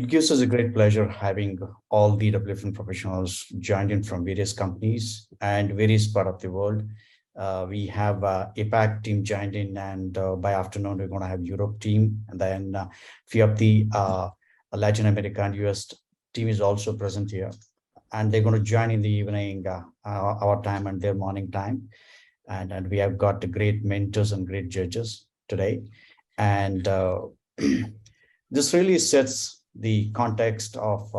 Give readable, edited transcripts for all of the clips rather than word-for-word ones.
It gives us a great pleasure having all the WFM professionals joined in from various companies and various part of the world. We have APAC team joined in, and by afternoon we're going to have Europe team, and then few of the Latin America and US team is also present here, and they're going to join in the evening, our time and their morning time, and we have got the great mentors and great judges today, and this really sets the context of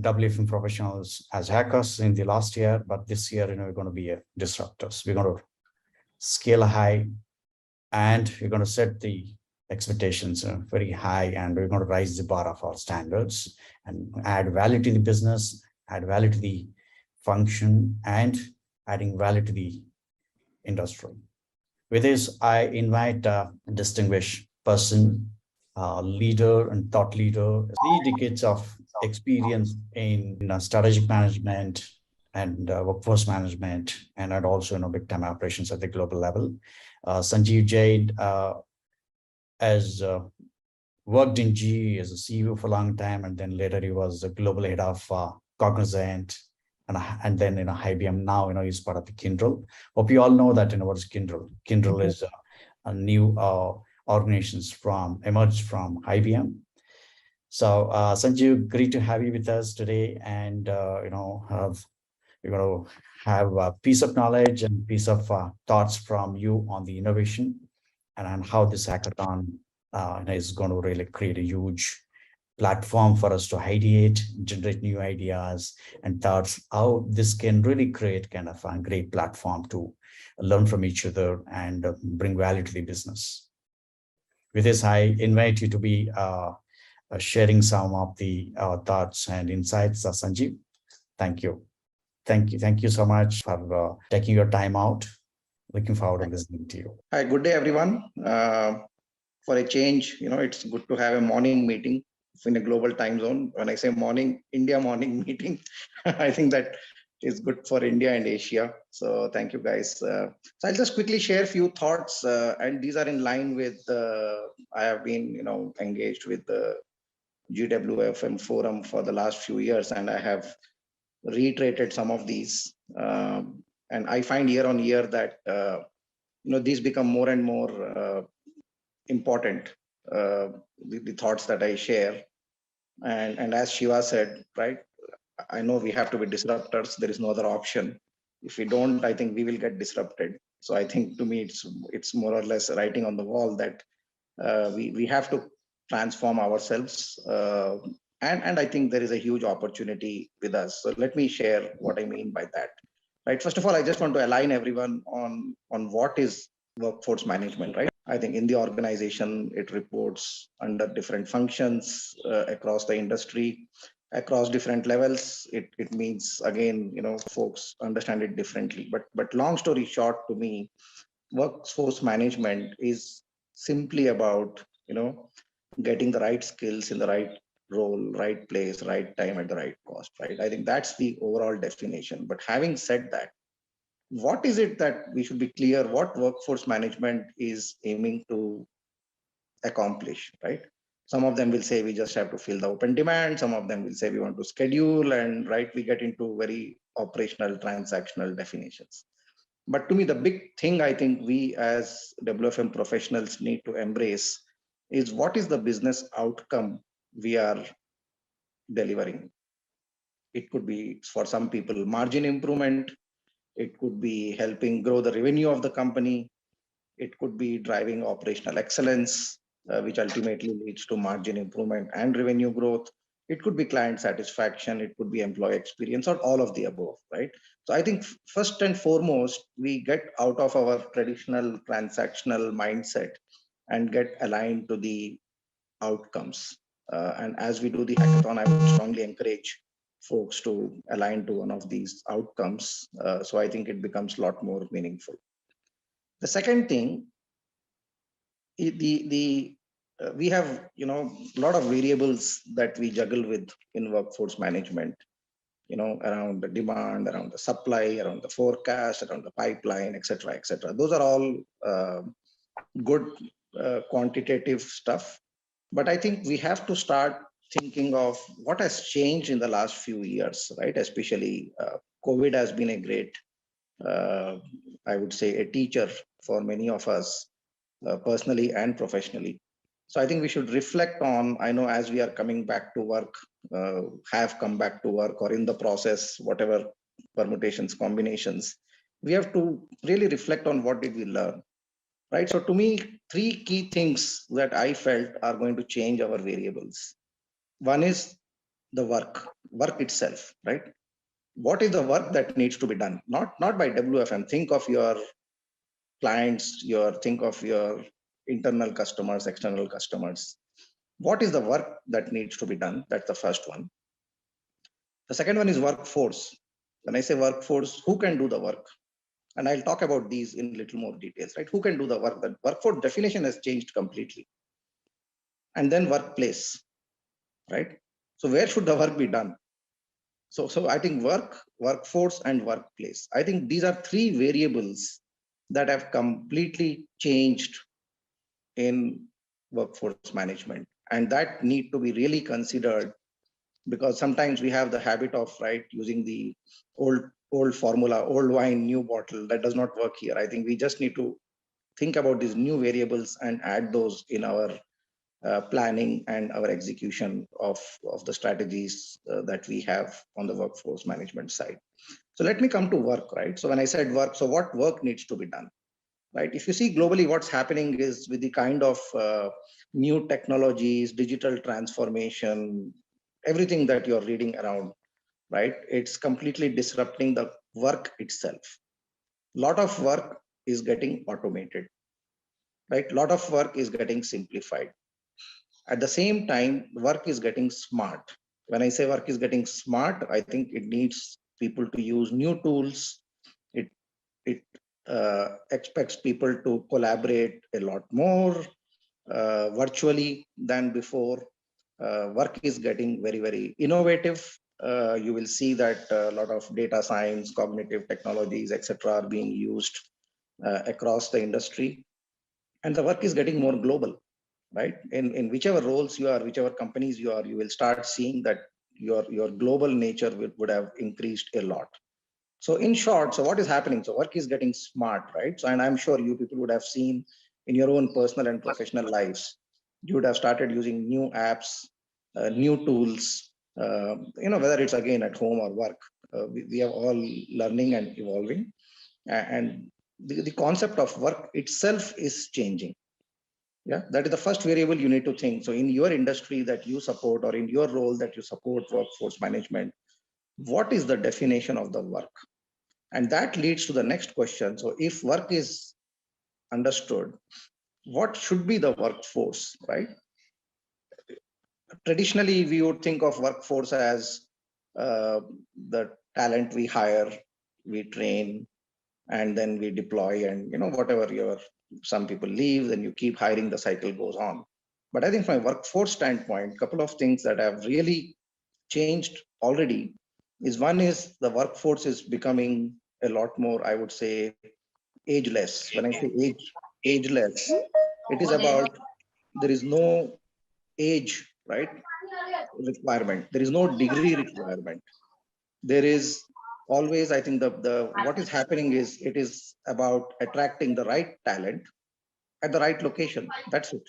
WFM professionals as hackers in the last year, but this year, we're going to be disruptors. We're going to scale high, and we're going to set the expectations very high, and we're going to raise the bar of our standards and add value to the business, add value to the function, and adding value to the industry. With this, I invite a distinguished person, leader and thought leader, 3 decades of experience in strategic management and workforce management, and also big time operations at the global level. Sanjeev Jain has worked in GE as a CEO for a long time, and then later he was the global head of Cognizant, and then IBM. Now he's part of the Kyndryl. Hope you all know that what is Kyndryl. Kyndryl is a new organizations emerged from IBM. So Sanjeev, great to have you with us today, and we're going to have a piece of knowledge and piece of thoughts from you on the innovation and on how this hackathon is going to really create a huge platform for us to ideate, generate new ideas and thoughts, how this can really create kind of a great platform to learn from each other and bring value to the business. With this, I invite you to be sharing some of the thoughts and insights, Sanjeev. Thank you. Thank you so much for taking your time out. Looking forward to listening to you. Hi, good day, everyone. For a change, it's good to have a morning meeting in a global time zone. When I say morning, India morning meeting, I think that is good for India and Asia. So thank you, guys. So I'll just quickly share a few thoughts, and these are in line with, I have been, engaged with the GWFM forum for the last few years, and I have reiterated some of these. And I find year on year that, these become more and more important, the thoughts that I share. And as Shiva said, right, I know we have to be disruptors. There is no other option. If we don't, I think we will get disrupted. So I think to me, it's more or less writing on the wall that we have to transform ourselves. And I think there is a huge opportunity with us. So let me share what I mean by that. Right. First of all, I just want to align everyone on what is workforce management, right? I think in the organization, it reports under different functions across the industry, across different levels. It means, again, folks understand it differently. But long story short, to me, workforce management is simply about, getting the right skills in the right role, right place, right time at the right cost, right? I think that's the overall definition. But having said that, what is it that we should be clear what workforce management is aiming to accomplish, right? Some of them will say we just have to fill the open demand. Some of them will say we want to schedule, and right, we get into very operational, transactional definitions. But to me, the big thing I think we as WFM professionals need to embrace is what is the business outcome we are delivering. It could be, for some people, margin improvement. It could be helping grow the revenue of the company. It could be driving operational excellence, which ultimately leads to margin improvement and revenue growth. It could be client satisfaction. It could be employee experience, or all of the above, right? So I think first and foremost, we get out of our traditional transactional mindset and get aligned to the outcomes. And as we do the hackathon, I would strongly encourage folks to align to one of these outcomes. So I think it becomes a lot more meaningful. The second thing, we have a lot of variables that we juggle with in workforce management, around the demand, around the supply, around the forecast, around the pipeline, etc., etc. Those are all good quantitative stuff. But I think we have to start thinking of what has changed in the last few years, right? Especially COVID has been a great, I would say, a teacher for many of us, personally and professionally. So I think we should reflect on, I know as we are coming back to work, have come back to work or in the process, whatever permutations, combinations, we have to really reflect on what did we learn, right? So to me, three key things that I felt are going to change our variables. One is the work itself, right? What is the work that needs to be done? Not by WFM. Think of your clients, think of your internal customers, external customers. What is the work that needs to be done? That's the first one. The second one is workforce. When I say workforce, who can do the work? And I'll talk about these in little more details, right? Who can do the work? The workforce definition has changed completely. And then workplace, right? So where should the work be done? So I think workforce, and workplace. I think these are three variables that have completely changed in workforce management, and that need to be really considered, because sometimes we have the habit of, right, using the old formula, old wine, new bottle. That does not work here. I think we just need to think about these new variables and add those in our planning and our execution of the strategies that we have on the workforce management side. So let me come to work, right? So when I said work, so what work needs to be done, right? If you see globally, what's happening is with the kind of new technologies, digital transformation, everything that you're reading around, right? It's completely disrupting the work itself. A lot of work is getting automated, right? A lot of work is getting simplified. At the same time, work is getting smart. When I say work is getting smart, I think it needs people to use new tools. It expects people to collaborate a lot more virtually than before. Work is getting very, very innovative. You will see that a lot of data science, cognitive technologies, etc., are being used across the industry, and the work is getting more global, right? In whichever roles you are, whichever companies you are, you will start seeing that your global nature would have increased a lot. So in short, so what is happening? So work is getting smart, right? So, and I'm sure you people would have seen in your own personal and professional lives, you would have started using new apps, new tools, whether it's again at home or work. We are all learning and evolving. And the concept of work itself is changing. Yeah, that is the first variable you need to think. So in your industry that you support, or in your role that you support workforce management, what is the definition of the work? And that leads to the next question. So if work is understood, what should be the workforce, right? Traditionally, we would think of workforce as the talent we hire, we train, and then we deploy, and whatever some people leave, then you keep hiring, the cycle goes on. But I think from a workforce standpoint, a couple of things that have really changed already is, one is the workforce is becoming a lot more, I would say, ageless. When I say ageless, it is about, there is no age, right, requirement. There is no degree requirement. There is always, I think the what is happening is, it is about attracting the right talent at the right location. That's it.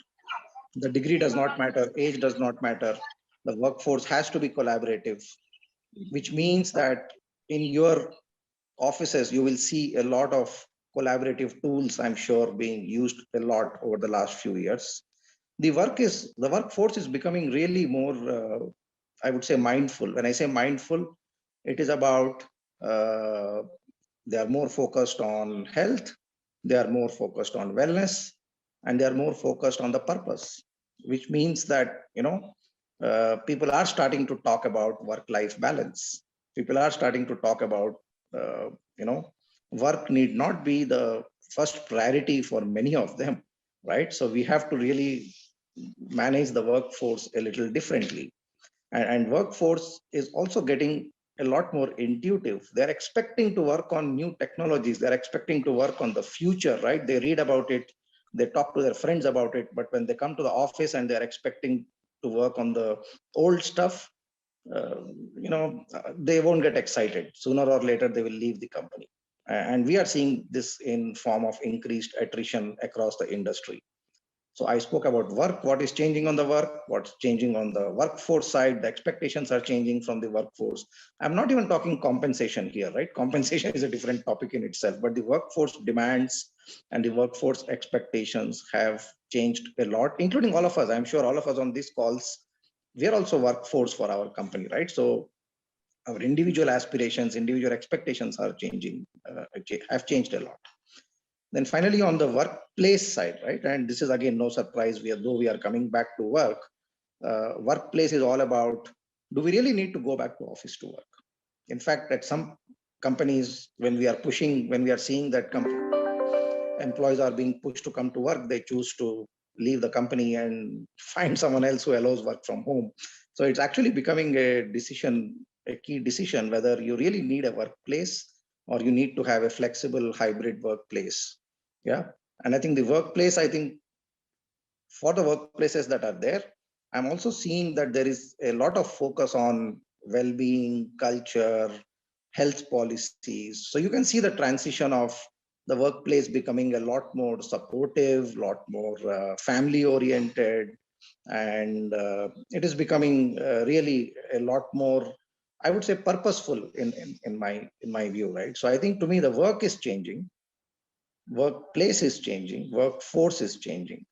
The degree does not matter, age does not matter. The workforce has to be collaborative, which means that in your offices, you will see a lot of collaborative tools, I'm sure, being used a lot over the last few years. The workforce is becoming really more, I would say, mindful. When I say mindful, it is about, they are more focused on health, they are more focused on wellness, and they are more focused on the purpose, which means that, people are starting to talk about work-life balance. People are starting to talk about, uh, you know, work need not be the first priority for many of them, right? So we have to really manage the workforce a little differently. And workforce is also getting a lot more intuitive. They're expecting to work on new technologies. They're expecting to work on the future, right? They read about it, they talk to their friends about it, but when they come to the office and they're expecting to work on the old stuff, they won't get excited. Sooner or later, they will leave the company. And we are seeing this in form of increased attrition across the industry. So I spoke about work, what is changing on the work, what's changing on the workforce side, the expectations are changing from the workforce. I'm not even talking compensation here, right? Compensation is a different topic in itself, but the workforce demands and the workforce expectations have changed a lot, including all of us. I'm sure all of us on these calls, we are also workforce for our company, right? So our individual aspirations, individual expectations are changing, have changed a lot. Then finally, on the workplace side, right? And this is again no surprise. Though we are coming back to work, workplace is all about: do we really need to go back to office to work? In fact, at some companies, when we are seeing that employees are being pushed to come to work, they choose to leave the company and find someone else who allows work from home. So it's actually becoming a key decision, whether you really need a workplace or you need to have a flexible hybrid workplace. Yeah. And I think the workplace, for the workplaces that are there, I'm also seeing that there is a lot of focus on well-being, culture, health policies. So you can see the transition of the workplace becoming a lot more supportive, lot more family-oriented, and it is becoming really a lot more, I would say, purposeful in my view, right? So I think, to me, the work is changing, workplace is changing, workforce is changing.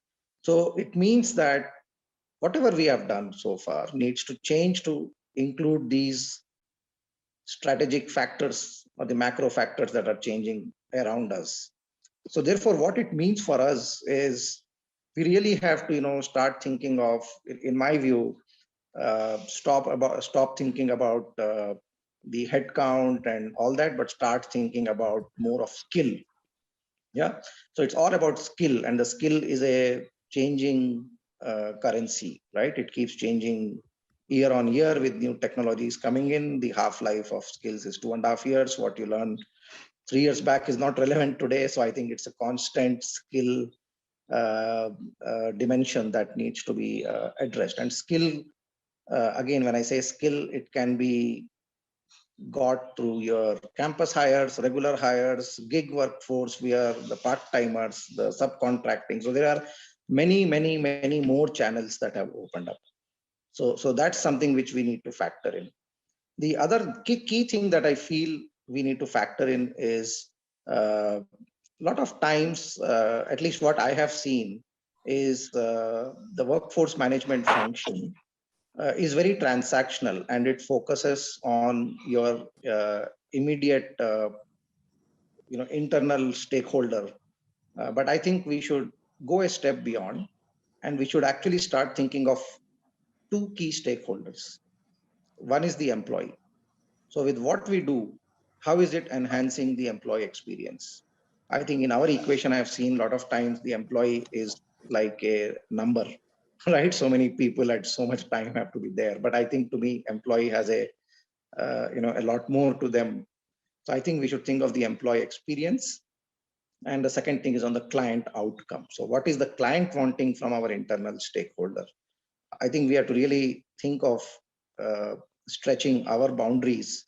So it means that whatever we have done so far needs to change to include these strategic factors or the macro factors that are changing around us. So therefore, what it means for us is we really have to, start thinking of, in my view, stop thinking about the headcount and all that, but start thinking about more of skill. Yeah. So it's all about skill, and the skill is a changing currency, right? It keeps changing year on year with new technologies coming in. The half-life of skills is 2.5 years. What you learned 3 years back is not relevant today. So I think it's a constant skill dimension that needs to be addressed. And skill, again, when I say skill, it can be got through your campus hires, regular hires, gig workforce, where the part-timers, the subcontracting. So there are many, many, many more channels that have opened up. So that's something which we need to factor in. The other key thing that I feel we need to factor in is a lot of times, at least what I have seen, is the workforce management function is very transactional, and it focuses on your immediate, internal stakeholder. But I think we should go a step beyond, and we should actually start thinking of two key stakeholders. One is the employee. So with what we do, how is it enhancing the employee experience? I think in our equation, I've seen a lot of times the employee is like a number, right? So many people at so much time have to be there. But I think, to me, employee has a lot more to them. So I think we should think of the employee experience. And the second thing is on the client outcome. So what is the client wanting from our internal stakeholder? I think we have to really think of stretching our boundaries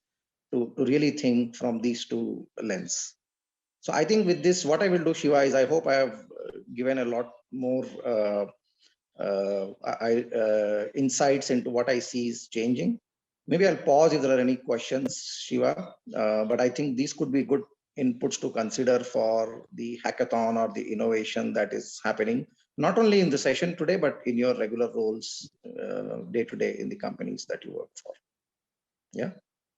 to really think from these two lenses. So I think with this, what I will do, Shiva, is I hope I have given a lot more insights into what I see is changing. Maybe I'll pause if there are any questions, Shiva, but I think these could be good inputs to consider for the hackathon or the innovation that is happening, not only in the session today, but in your regular roles day to day in the companies that you work for. Yeah.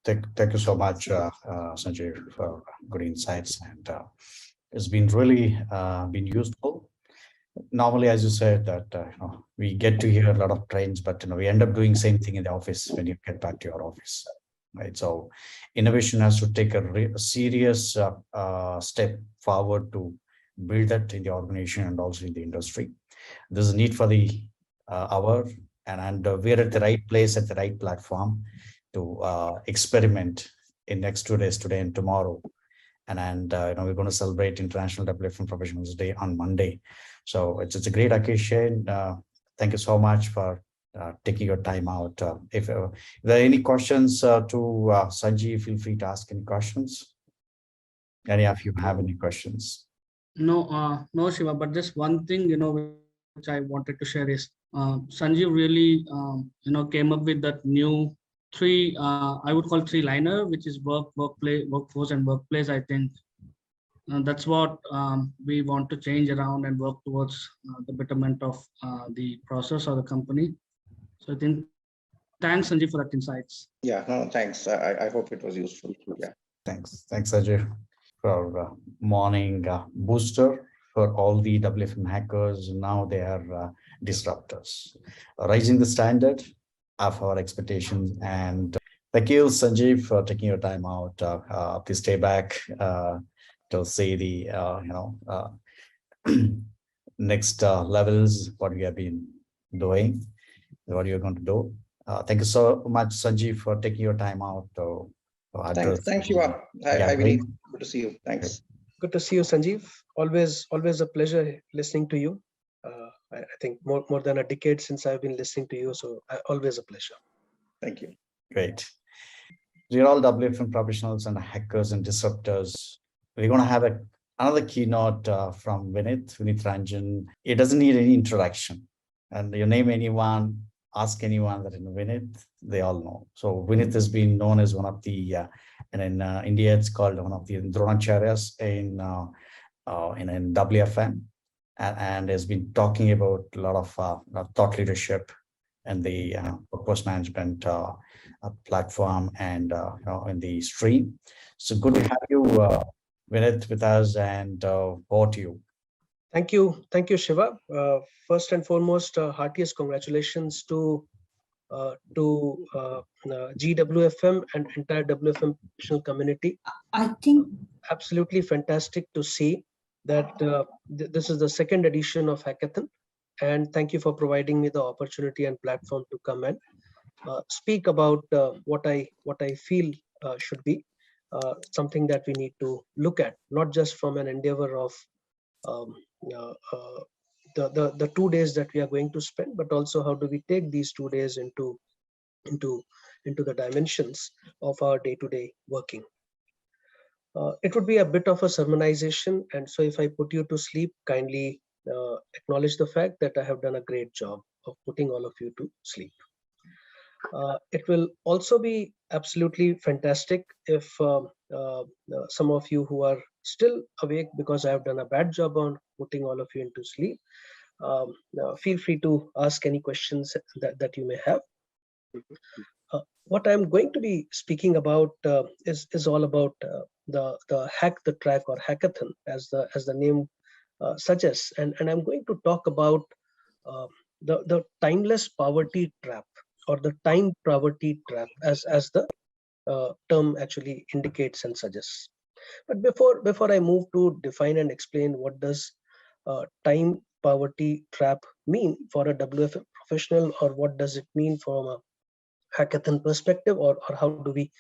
Thank you so much, Sanjay, for good insights, and it's been really been useful. Normally, as you said, that we get to hear a lot of trains, but we end up doing same thing in the office when you get back to your office, right? So innovation has to take a serious step forward to build that in the organization and also in the industry. There's a need for the hour, and we're at the right place at the right platform to experiment in next 2 days, today and tomorrow. And we're going to celebrate International Development Professionals Day on Monday. So it's a great occasion. Thank you so much for taking your time out. If there are any questions to Sanjeev, feel free to ask any questions. Any of you have any questions? No, no, Shiva, but just one thing, which I wanted to share is Sanjeev really, came up with that new three, I would call three-liner, which is work, workplace, workforce, and workplace. I think that's what we want to change around and work towards the betterment of the process or the company. So I think thanks, Sanjeev, for that insights. Yeah, no, thanks. I hope it was useful. Yeah. Thanks, Ajay, for morning booster for all the WFM hackers. Now they are disruptors, raising the standard of our expectations. And thank you, Sanjeev, for taking your time out to stay back to see the next levels, what we have been doing, what you're going to do. Thank you so much, Sanjeev, for taking your time out to address. Thanks, Shiva. Hi, Vinny. Good to see you. Thanks. Good to see you, Sanjeev. Always a pleasure listening to you. I think more than a decade since I've been listening to you, so always a pleasure. Thank you. Great. We're all WFM professionals and hackers and disruptors. We're going to have another keynote from Vinith Ranjan. It doesn't need any introduction. And you name anyone, ask anyone that in Vinith, they all know. So Vinith has been known as one of the, and in India, it's called one of the Dronacharyas in WFM, and has been talking about a lot of thought leadership and the workforce management platform and in the stream. So good to have you, Vinith, with us, and over to you. Thank you, Shiva. First and foremost, heartiest congratulations to GWFM and entire WFM professional community. I think absolutely fantastic to see that this is the second edition of Hackathon, and thank you for providing me the opportunity and platform to come and speak about what I feel should be something that we need to look at, not just from an endeavor of the 2 days that we are going to spend, but also how do we take these 2 days into the dimensions of our day-to-day working. It would be a bit of a sermonization, and so if I put you to sleep, kindly acknowledge the fact that I have done a great job of putting all of you to sleep. It will also be absolutely fantastic if some of you who are still awake because I have done a bad job on putting all of you into sleep, feel free to ask any questions that you may have. What I'm going to be speaking about is all about the hack the track or hackathon, as the name suggests, and I'm going to talk about the timeless poverty trap, or the time poverty trap, as the term actually indicates and suggests. But before I move to define and explain what does time poverty trap mean for a WFM professional, or what does it mean from a hackathon perspective, or how do we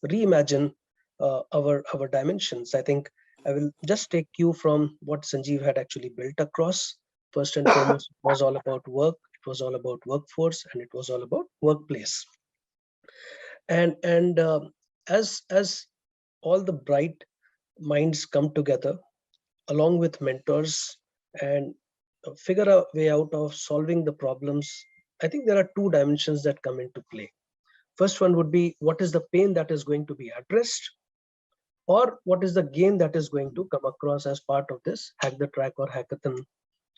reimagine our dimensions, I think I will just take you from what Sanjeev had actually built across. First and foremost, it was all about work, it was all about workforce, and it was all about workplace. And as all the bright minds come together along with mentors and figure a way out of solving the problems, I think there are two dimensions that come into play. First one would be, what is the pain that is going to be addressed, or what is the gain that is going to come across as part of this hack the track or hackathon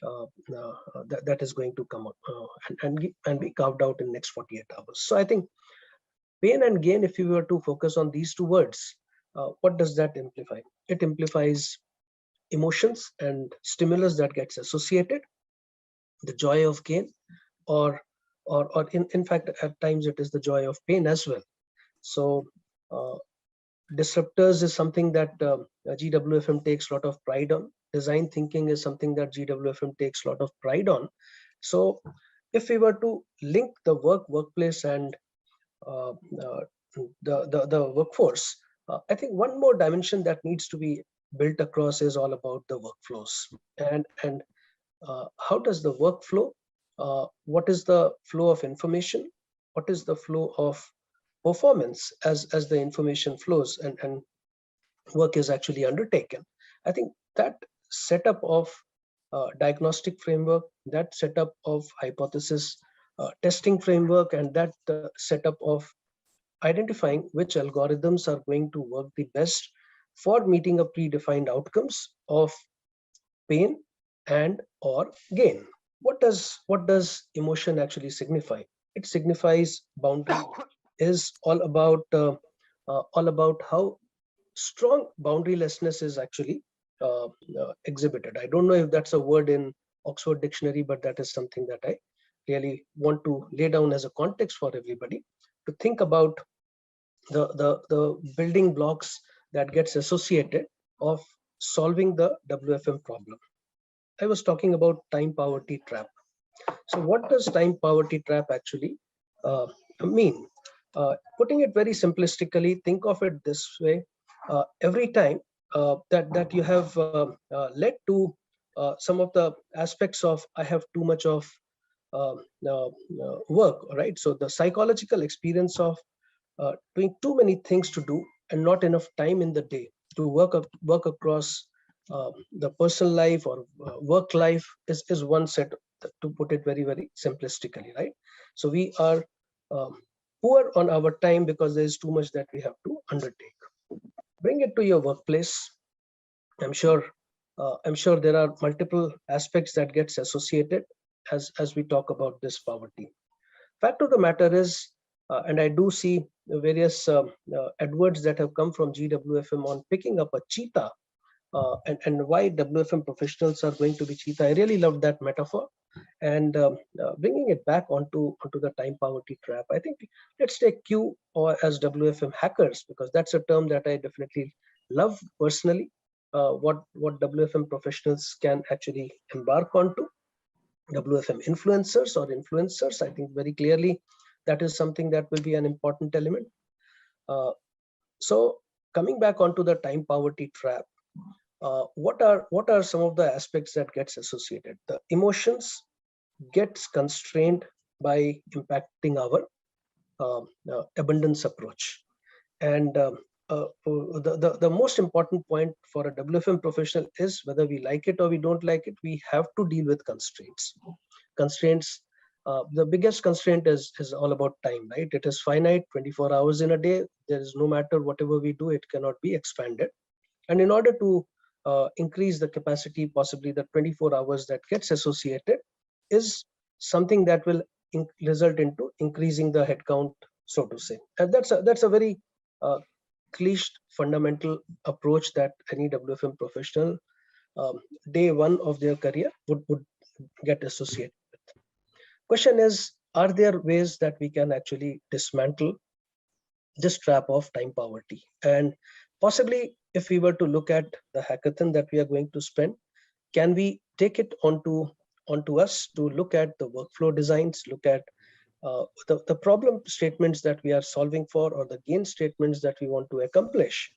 that is going to come up and be carved out in next 48 hours. So I think pain and gain, if you were to focus on these two words, what does that imply? It implies emotions and stimulus that gets associated, the joy of gain, or in fact at times it is the joy of pain as well. So disruptors is something that GWFM takes a lot of pride on. Design thinking is something that GWFM takes a lot of pride on. So if we were to link the workplace and the workforce, I think one more dimension that needs to be built across is all about the workflows, and how does the workflow what is the flow of information, what is the flow of performance as the information flows and work is actually undertaken. I think that setup of diagnostic framework, that setup of hypothesis testing framework, and that setup of identifying which algorithms are going to work the best for meeting a predefined outcomes of pain and or gain. What does emotion actually signify? It signifies boundary. Is all about how strong boundarylessness is actually exhibited. I don't know if that's a word in Oxford Dictionary, but that is something that I really want to lay down as a context for everybody to think about the building blocks that gets associated of solving the WFM problem. I was talking about time poverty trap. So what does time poverty trap actually mean? Putting it very simplistically, think of it this way. Every time that you have led to some of the aspects of I have too much of uh, work, right? So the psychological experience of doing too many things to do and not enough time in the day to work across the personal life or work life is one set, to put it very, very simplistically, right? So we are um, poor on our time because there is too much that we have to undertake. Bring it to your workplace. I'm sure there are multiple aspects that gets associated as we talk about this poverty. Fact of the matter is, and I do see various adverts that have come from GWFM on picking up a cheetah, and why WFM professionals are going to be cheetah. I really love that metaphor, and bringing it back onto the time poverty trap. I think let's take Q or as WFM hackers, because that's a term that I definitely love personally. What WFM professionals can actually embark onto. WFM influencers or influencers, I think very clearly that is something that will be an important element. So coming back onto the time poverty trap, what are some of the aspects that gets associated? The emotions gets constrained by impacting our abundance approach. And the most important point for a WFM professional is whether we like it or we don't like it, we have to deal with constraints. The biggest constraint is all about time, right? It is finite, 24 hours in a day. There is no matter whatever we do, it cannot be expanded. And in order to increase the capacity, possibly the 24 hours that gets associated is something that will result into increasing the headcount, so to say. And that's a very cliched fundamental approach that any WFM professional day one of their career would get associated with. Question is, are there ways that we can actually dismantle this trap of time poverty? And possibly, if we were to look at the hackathon that we are going to spend, can we take it onto us to look at the workflow designs, look at the problem statements that we are solving for, or the gain statements that we want to accomplish?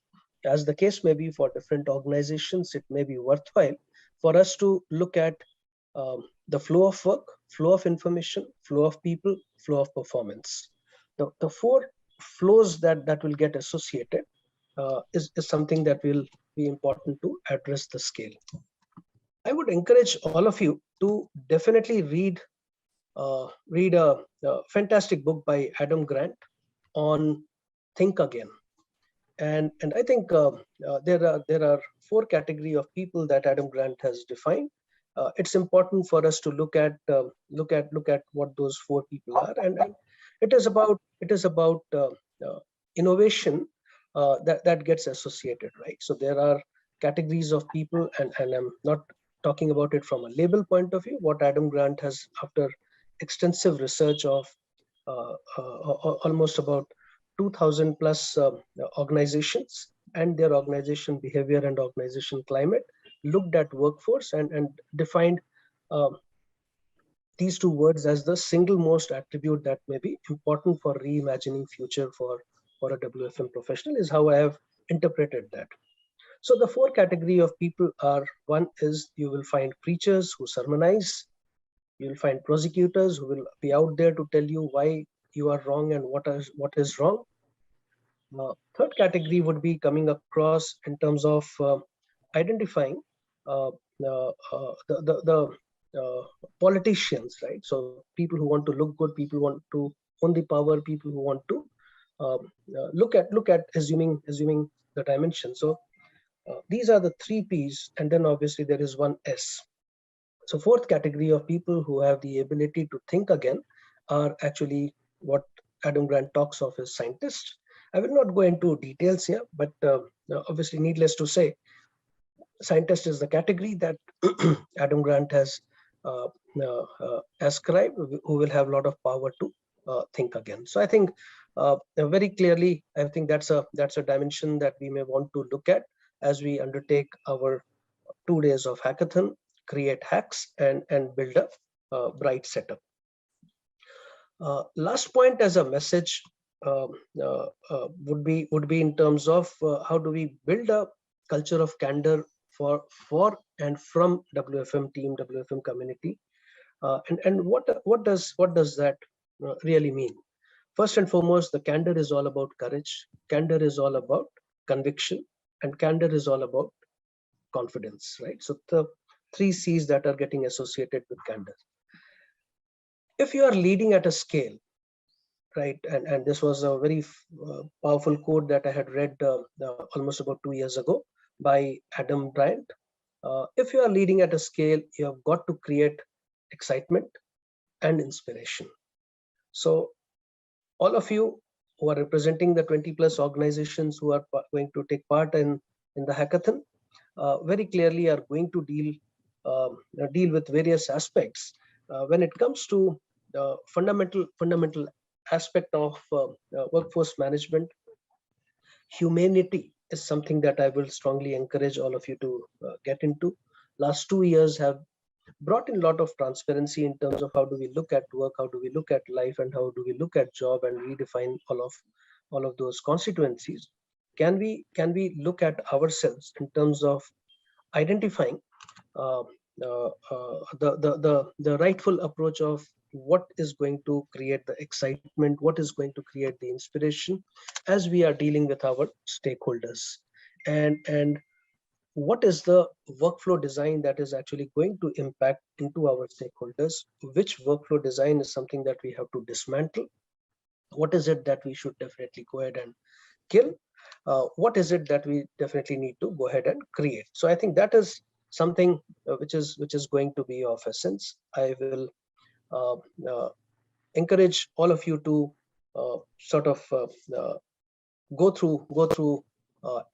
As the case may be for different organizations, it may be worthwhile for us to look at the flow of work, flow of information, flow of people, flow of performance. The four flows that will get associated is something that will be important to address the scale. I would encourage all of you to definitely read a fantastic book by Adam Grant on Think Again. And I think there are four category of people that Adam Grant has defined. It's important for us to look at what those four people are, and it is about innovation that gets associated, right? So there are categories of people, and I'm not talking about it from a label point of view. What Adam Grant has, after extensive research of almost about 2,000 plus organizations and their organization behavior and organization climate, looked at workforce and defined these two words as the single most attribute that may be important for reimagining future for a WFM professional, is how I have interpreted that. So the four category of people are: one is you will find preachers who sermonize, You'll find prosecutors who will be out there to tell you why you are wrong and what is wrong. Third category would be coming across in terms of identifying uh, the politicians, right? So people who want to look good, people who want to own the power, people who want to look at assuming the dimension. So these are the three P's, and then obviously there is one S. So fourth category of people who have the ability to think again are actually what Adam Grant talks of as scientists. I will not go into details here, but obviously needless to say, scientist is the category that Adam Grant has ascribed, who will have a lot of power to think again. So I think very clearly, I think that's a dimension that we may want to look at as we undertake our 2 days of hackathon, create hacks and build a bright setup. Last point as a message would be in terms of how do we build a culture of candor for and from WFM team, WFM community, and what does that really mean? First and foremost, the candor is all about courage. Candor is all about conviction, and candor is all about confidence, right? So the 3 C's that are getting associated with candor. If you are leading at a scale, right, and this was a very powerful quote that I had read almost about 2 years ago by Adam Bryant. If you are leading at a scale, you have got to create excitement and inspiration. So all of you who are representing the 20 plus organizations who are going to take part in the hackathon, very clearly are going to deal with various aspects when it comes to the fundamental aspect of workforce management. Humanity is something that I will strongly encourage all of you to get into. Last 2 years have brought in a lot of transparency in terms of how do we look at work, how do we look at life, and how do we look at job, and redefine all of those constituencies. Can we look at ourselves in terms of identifying the rightful approach of what is going to create the excitement, what is going to create the inspiration as we are dealing with our stakeholders, and what is the workflow design that is actually going to impact into our stakeholders, which workflow design is something that we have to dismantle, what is it that we should definitely go ahead and kill, what is it that we definitely need to go ahead and create. So I think that is something which is going to be of essence. I will encourage all of you to sort of go through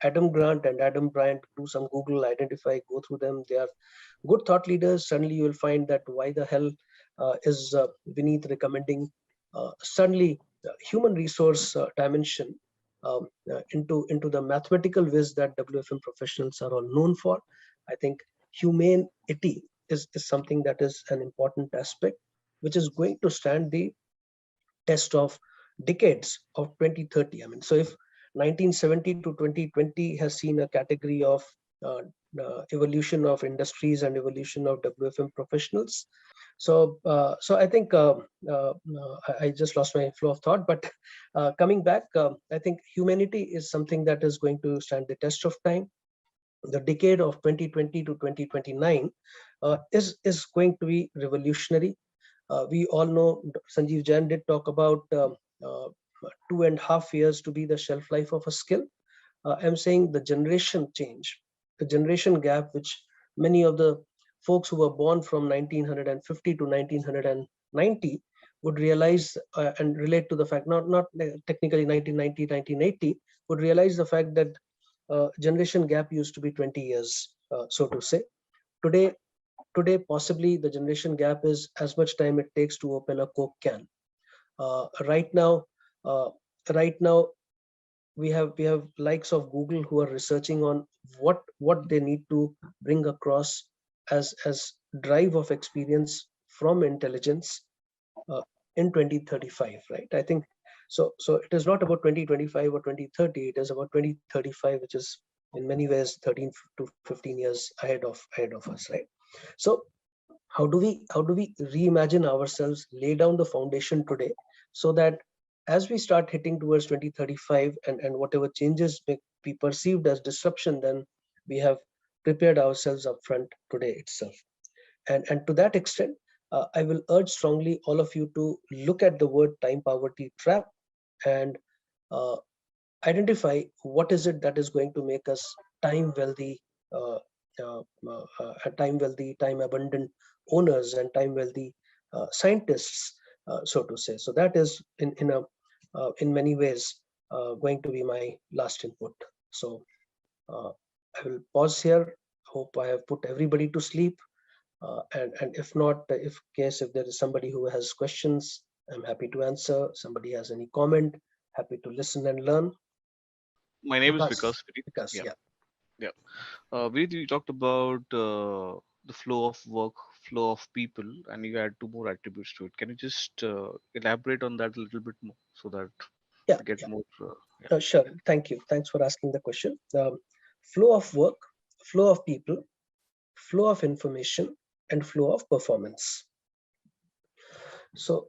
Adam Grant and Adam Bryant, do some Google, identify, go through them. They are good thought leaders. Suddenly you will find that why the hell is Vineet recommending suddenly human resource dimension into the mathematical whiz that WFM professionals are all known for. I think humanity is something that is an important aspect, which is going to stand the test of decades of 2030. I mean, so if 1970 to 2020 has seen a category of evolution of industries and evolution of WFM professionals. So I think I just lost my flow of thought, but coming back, I think humanity is something that is going to stand the test of time. The decade of 2020 to 2029 is going to be revolutionary. We all know Sanjeev Jain did talk about 2.5 years to be the shelf life of a skill. I'm saying the generation change, the generation gap, which many of the folks who were born from 1950 to 1990 would realize and relate to the fact, not technically 1990, 1980, would realize the fact that generation gap used to be 20 years, so to say. Today, possibly the generation gap is as much time it takes to open a Coke can. Right now, we have likes of Google who are researching on what they need to bring across as drive of experience from intelligence in 2035, right? I think so it is not about 2025 or 2030, it is about 2035, which is in many ways 13 to 15 years ahead of us, right? So how do we reimagine ourselves, lay down the foundation today, so that as we start hitting towards 2035, and whatever changes may be perceived as disruption, then we have prepared ourselves upfront today itself. And to that extent, I will urge strongly all of you to look at the word time poverty trap, and uh, identify what is it that is going to make us time wealthy, uh, time wealthy, time abundant owners, and time wealthy scientists, so to say. So that is in many ways going to be my last input. So uh, I will pause here. Hope I have put everybody to sleep. And if not, if there is somebody who has questions, I'm happy to answer. Somebody has any comment, happy to listen and learn. My name is Vikas, Vikas. Vineet. Vikas, Yeah, yeah. yeah. Vineet, you talked about the flow of work, flow of people, and you add two more attributes to it. Can you just elaborate on that a little bit more so that Yeah, we get yeah. more? Yeah. Sure. Thank you. Thanks for asking the question. Flow of work, flow of people, flow of information, and flow of performance. So,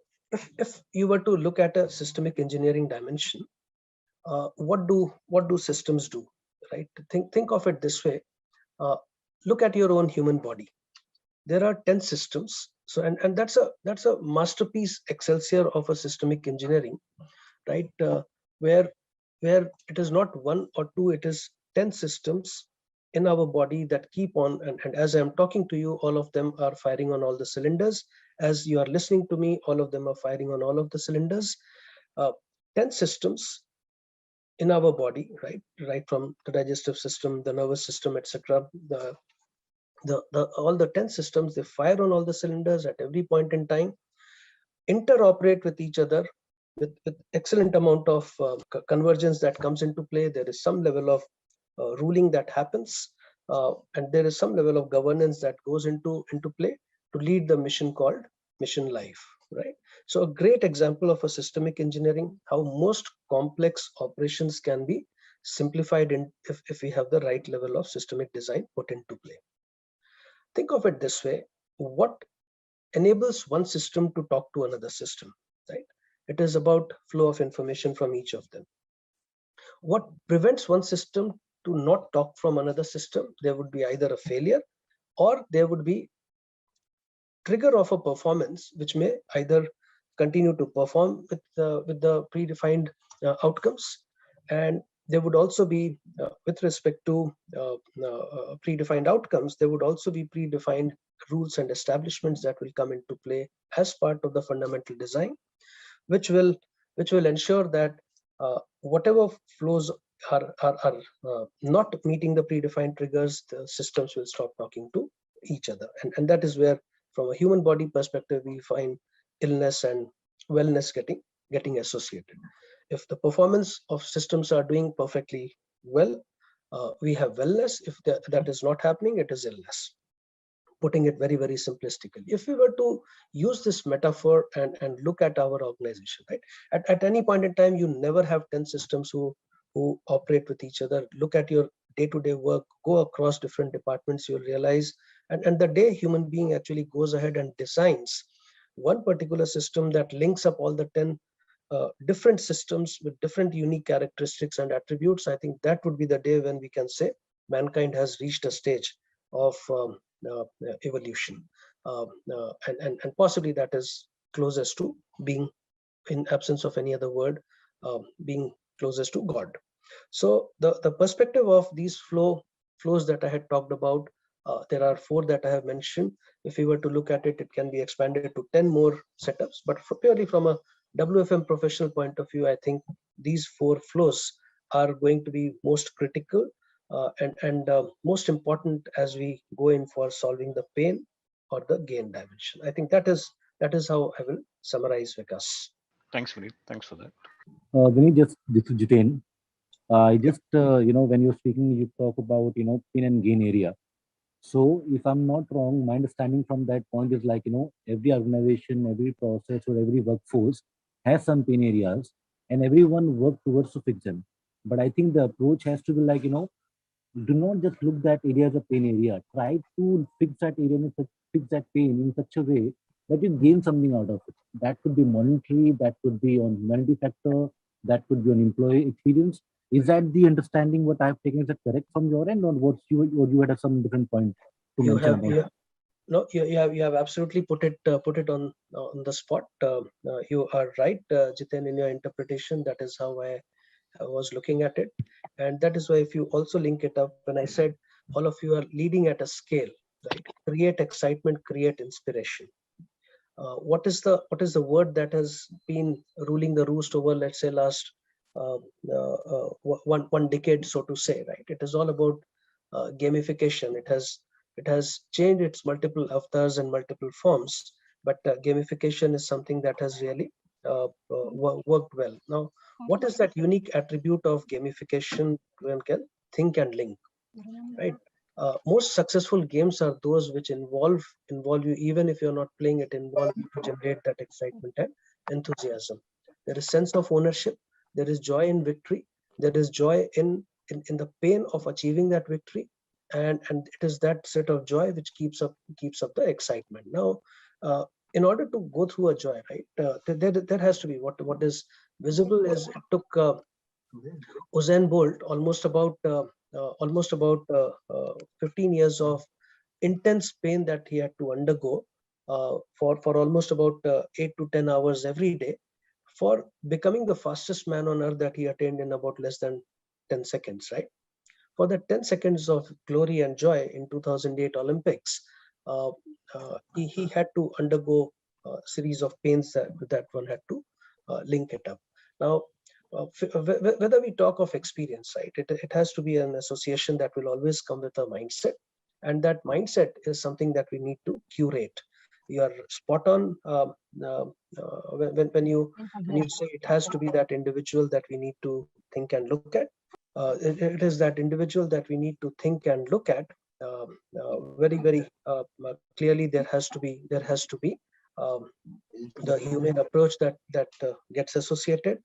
if you were to look at a systemic engineering dimension, what do systems do? Right? Think of it this way. Uh, Look at your own human body. There are 10 systems. So, and that's a masterpiece excelsior of a systemic engineering, right? Where it is not one or two, it is 10 systems in our body that keep on, and as I'm talking to you, all of them are firing on all the cylinders. As you are listening to me, all of them are firing on all of the cylinders. uh, 10 systems in our body, right from the digestive system, the nervous system, etc. The all the 10 systems, they fire on all the cylinders at every point in time, interoperate with each other with excellent amount of convergence that comes into play. There is some level of ruling that happens, and there is some level of governance that goes into play to lead the mission called mission life, right? So a great example of a systemic engineering, how most complex operations can be simplified if we have the right level of systemic design put into play. Think of it this way: what enables one system to talk to another system, right? It is about flow of information from each of them. What prevents one system to not talk from another system? There would be either a failure, or there would be trigger of a performance which may either continue to perform with the predefined outcomes, and there would also be with respect to predefined outcomes, there would also be predefined rules and establishments that will come into play as part of the fundamental design, which will ensure that whatever flows are not meeting the predefined triggers, the systems will stop talking to each other. And that is where, from a human body perspective, we find illness and wellness getting associated. If the performance of systems are doing perfectly well, we have wellness. If that is not happening, it is illness, putting it very, very simplistically. If we were to use this metaphor and look at our organization, right? At any point in time, you never have 10 systems who operate with each other. Look at your day-to-day work, go across different departments, you'll realize, and the day human being actually goes ahead and designs one particular system that links up all the 10 different systems with different unique characteristics and attributes, I think that would be the day when we can say mankind has reached a stage of evolution, and possibly that is closest to being, in absence of any other word, being closest to God. So the perspective of these flows that I had talked about, there are 4 that I have mentioned. If we were to look at it, it can be expanded to 10 more setups. But purely from a WFM professional point of view, I think these 4 flows are going to be most critical and most important as we go in for solving the pain or the gain dimension. I think that is how I will summarize, Vikas. Thanks, Vineet. Thanks for that. Vinny, just this is Jitain. I Yeah. just when you're speaking, you talk about pin and gain area. So if I'm not wrong, my understanding from that point is like every organization, every process, or every workforce has some pain areas, and everyone work towards to fix them. But I think the approach has to be like do not just look that area as a pain area. Try to fix that area fix that pain in such a way that you gain something out of it. That could be monetary, that could be on humanity factor, that could be on employee experience. Is that the understanding what I've taken? Is that correct from your end, or you had some different point to You mention have about? no, you have absolutely put it on the spot. You are right, Jiten, in your interpretation. That is how I was looking at it, and that is why if you also link it up, when I said all of you are leading at a scale, right? Create excitement, create inspiration. What is the word that has been ruling the roost over, let's say, last uh, one decade, so to say, right? It is all about gamification. It has changed its multiple avatars and multiple forms, but gamification is something that has really worked well. Now, what is that unique attribute of gamification? One can think and link, right? Most successful games are those which involve you, even if you're not playing it, involve you to generate that excitement and enthusiasm. There is sense of ownership, there is joy in victory, there is joy in the pain of achieving that victory, and it is that set of joy which keeps up the excitement. Now, in order to go through a joy, right, there has to be what is visible is it took Usain Bolt almost about 15 years of intense pain that he had to undergo for almost about 8 to 10 hours every day for becoming the fastest man on earth that he attained in about less than 10 seconds, right? For the 10 seconds of glory and joy in 2008 Olympics, uh, he had to undergo a series of pains that one had to link it up. Now, whether we talk of experience, right, it has to be an association that will always come with a mindset. And that mindset is something that we need to curate. You are spot on when you say it has to be that individual that we need to think and look at. It is that individual that we need to think and look at very clearly. There has to be um, the human approach that gets associated.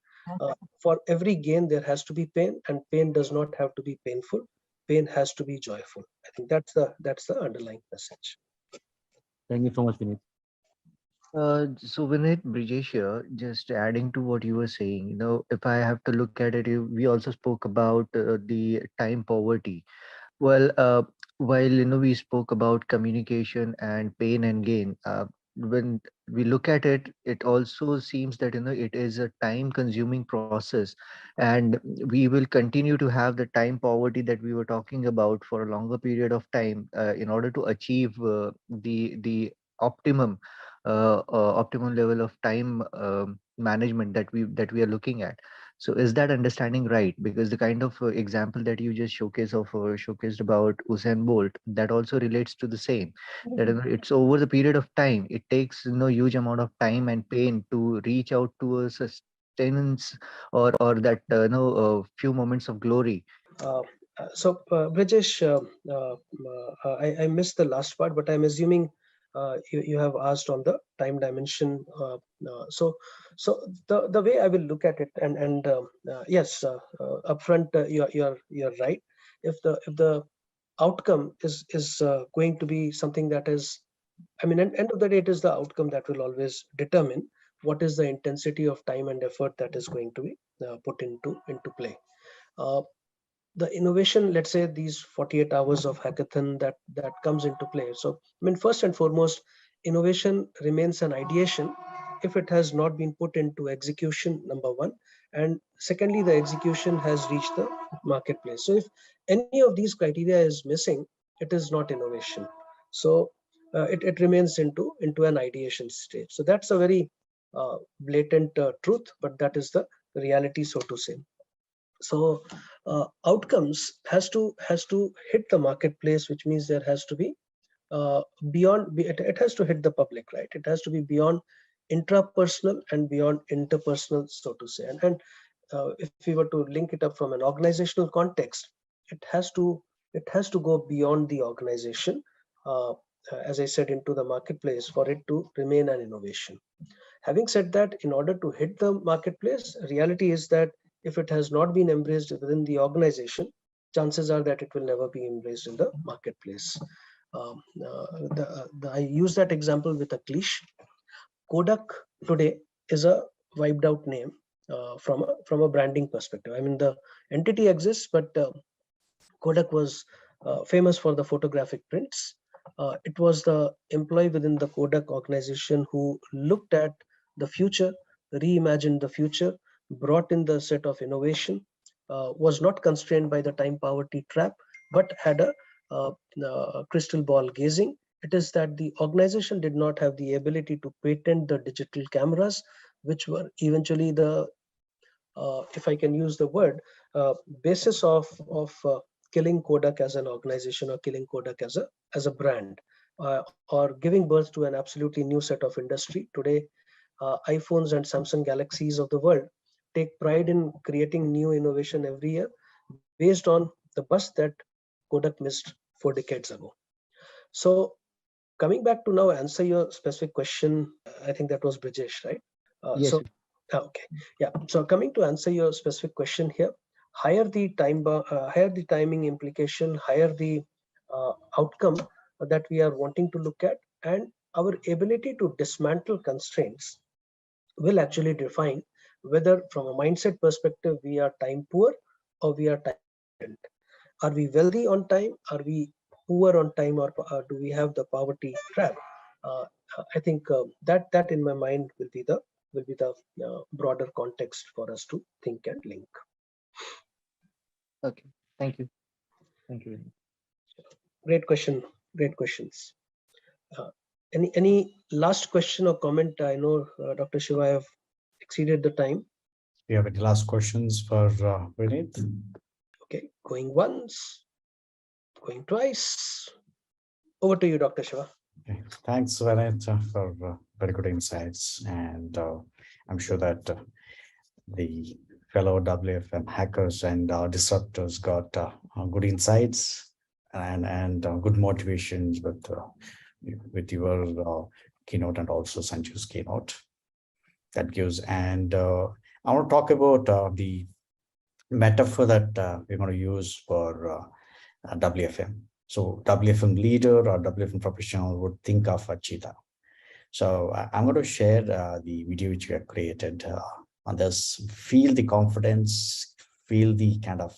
For every gain, there has to be pain, and pain does not have to be painful. Pain has to be joyful. I think that's the underlying message. Thank you so much, Vinit. So Vinit, Brijesh here, just adding to what you were saying, if I have to look at it, we also spoke about the time poverty. Well, while we spoke about communication and pain and gain, when we look at it, it also seems that it is a time-consuming process, and we will continue to have the time poverty that we were talking about for a longer period of time in order to achieve the optimum optimum level of time management that we are looking at. So is that understanding right? Because the kind of example that you just showcased about Usain Bolt, that also relates to the same. That it's over the period of time. It takes huge amount of time and pain to reach out to a sustenance or that few moments of glory. Uh, Brijesh, I missed the last part, but I'm assuming you have asked on the time dimension. So the way I will look at it, and yes, upfront, you're right. If the outcome is going to be something that is, I mean, at end of the day, it is the outcome that will always determine what is the intensity of time and effort that is going to be put into play. Uh, the innovation, let's say these 48 hours of hackathon that comes into play. So I mean, first and foremost, innovation remains an ideation if it has not been put into execution, number one, and secondly, the execution has reached the marketplace. So if any of these criteria is missing, it is not innovation. So it remains into an ideation stage. So that's a very blatant truth, but that is the reality, so to say. So outcomes has to hit the marketplace, which means there has to be it has to hit the public, right? It has to be beyond intrapersonal and beyond interpersonal, so to say. And if we were to link it up from an organizational context, it has to go beyond the organization, uh, as I said, into the marketplace for it to remain an innovation. Having said that, in order to hit the marketplace, reality is that if it has not been embraced within the organization, chances are that it will never be embraced in the marketplace. I use that example with a cliche. Kodak today is a wiped out name from a branding perspective. I mean, the entity exists, but Kodak was famous for the photographic prints. It was the employee within the Kodak organization who looked at the future, reimagined the future, brought in the set of innovation, was not constrained by the time poverty trap, but had a crystal ball gazing. It is that the organization did not have the ability to patent the digital cameras, which were eventually the, if I can use the word, basis of killing Kodak as an organization or killing Kodak as a brand, or giving birth to an absolutely new set of industry. Today, iPhones and Samsung Galaxies of the world take pride in creating new innovation every year based on the bus that Kodak missed 4 decades ago. So coming back to now answer your specific question, I think that was Brijesh, right? Yes. Okay, yeah. So coming to answer your specific question here, higher the timing implication, higher the outcome that we are wanting to look at, and our ability to dismantle constraints will actually define whether, from a mindset perspective, we are time poor or we are time abundant. Are we wealthy on time? Are we poor on time, or do we have the poverty trap? Uh, I think that in my mind will be the broader context for us to think and link. Okay. Thank you. Thank you. Great question. Great questions. Uh, any last question or comment? I know Dr. Shiva, I have exceeded the time. Do you have any last questions for Vineet? Okay, going once, going twice. Over to you, Dr. Shiva. Okay. Thanks, Vineet, for very good insights. And I'm sure that the fellow WFM hackers and disruptors got good insights and good motivations with your keynote and also Sanju's keynote. That gives, and I want to talk about the metaphor that we're going to use for WFM. So WFM leader or WFM professional would think of a cheetah. So I'm going to share the video which we have created on this. Feel the confidence, feel the kind of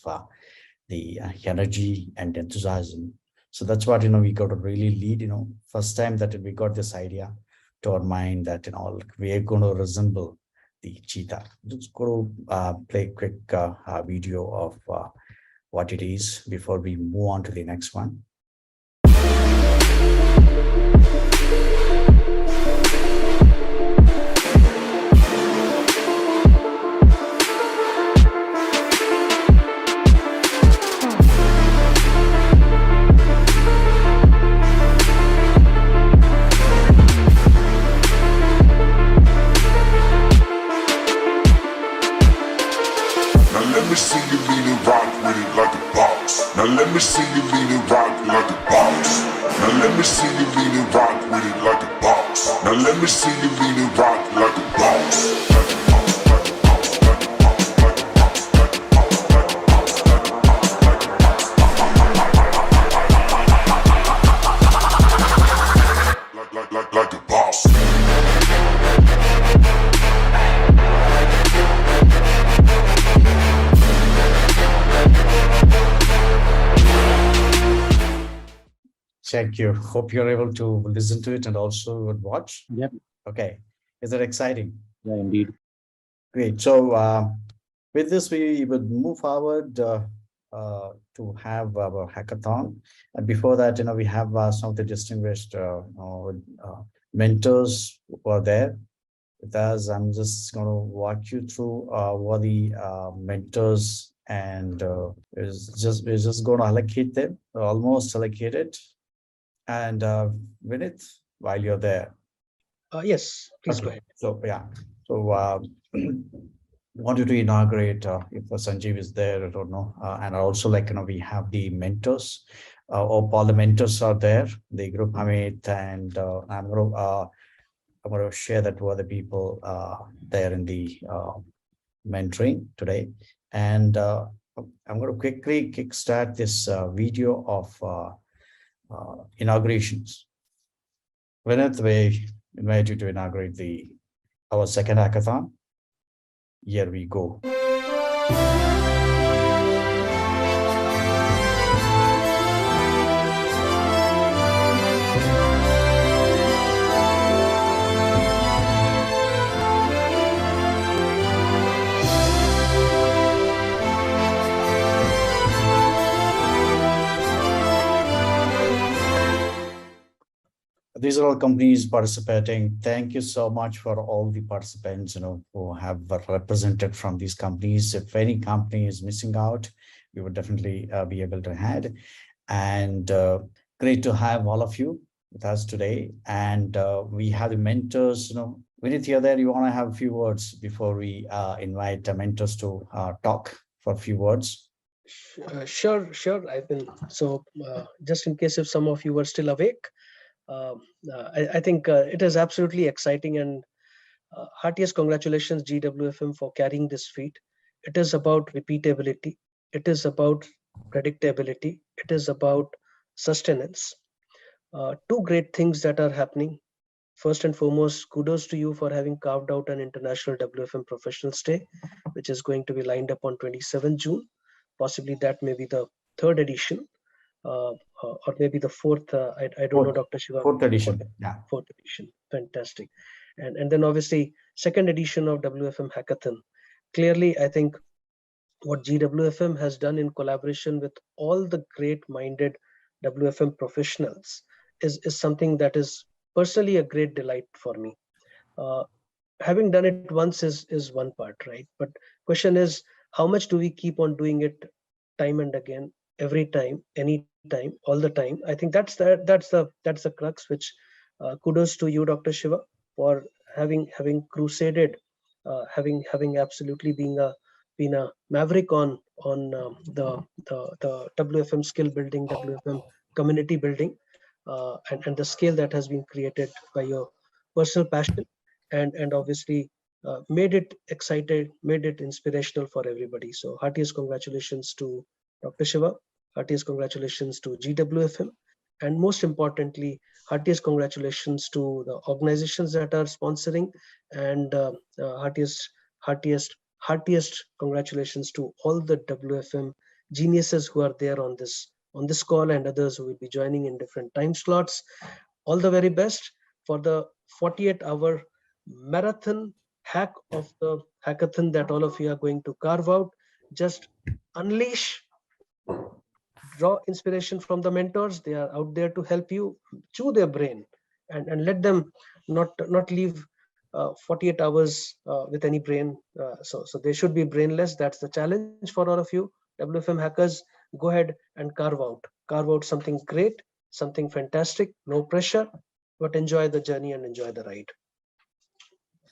the energy and enthusiasm. So that's what, we got to really lead, first time that we got this idea to our mind that, we are going to resemble the cheetah. Just go to play a quick video of what it is before we move on to the next one. Let me see you lean and rock with it like a boss. Now let me see you lean and rock like a boss. Now let me see you lean and rock with it like a boss. Now let me see you lean and rock like a boss. Like a boss. Thank you. Hope you're able to listen to it and also would watch. Yep. Okay. Is that exciting? Yeah, indeed. Great. So with this, we would move forward to have our hackathon. And before that, we have some of the distinguished mentors who are there with us. I'm just going to walk you through what the mentors, and we're just going to allocate them, almost allocated. And Vinith, while you're there. Yes, please Okay. go ahead. So, yeah. So wanted to inaugurate if Sanjeev is there, I don't know. And also we have the mentors. All the mentors are there, the group Amit, and I'm going to share that with the people there in the mentoring today. And I'm going to quickly kickstart this video of inaugurations. Vinith, we invite you to inaugurate our second hackathon. Here we go. These are all companies participating. Thank you so much for all the participants, who have represented from these companies. If any company is missing out, we would definitely be able to add. And great to have all of you with us today. And we have the mentors. Vinith, you're there. You want to have a few words before we invite the mentors to talk for a few words? Sure. I've been just in case if some of you were still awake. I think it is absolutely exciting, and heartiest congratulations GWFM for carrying this feat. It is about repeatability. It is about predictability. It is about sustenance. Two great things that are happening. First and foremost, kudos to you for having carved out an international WFM Professionals Day, which is going to be lined up on 27 June. Possibly that may be the third edition. Or maybe the fourth. I don't know, Dr. Shiva. Fourth edition. Yeah. Fourth edition. Fantastic. And then obviously second edition of WFM Hackathon. Clearly, I think what GWFM has done in collaboration with all the great-minded WFM professionals is something that is personally a great delight for me. Having done it once is one part, right? But question is, how much do we keep on doing it time and again, every time, anytime, all the time? I think that's the crux. Which kudos to you, Dr. Shiva, for having crusaded, having absolutely been a maverick on the WFM skill building, WFM community building, and the scale that has been created by your personal passion, and obviously made it excited, made it inspirational for everybody. So heartiest congratulations to Dr. Shiva, heartiest congratulations to GWFM, and most importantly, heartiest congratulations to the organizations that are sponsoring, and heartiest congratulations to all the WFM geniuses who are there on this call, and others who will be joining in different time slots. All the very best for the 48-hour marathon hack of the hackathon that all of you are going to carve out. Just unleash, draw inspiration from the mentors. They are out there to help you chew their brain, and let them not leave 48 hours with any brain. So they should be brainless. That's the challenge for all of you WFM hackers. Go ahead and carve out something great, something fantastic. No pressure, but enjoy the journey and enjoy the ride.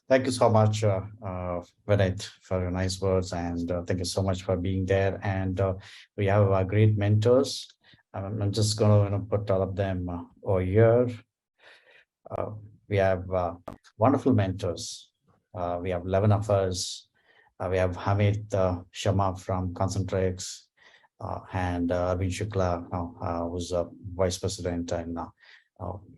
Thank you so much, Vinith, for your nice words, and thank you so much for being there. And we have great mentors. I'm just going to put all of them over here. We have wonderful mentors. We have 11 of us. We have Hamid Sharma from Concentrix, and Arvind Shukla, who's a vice president and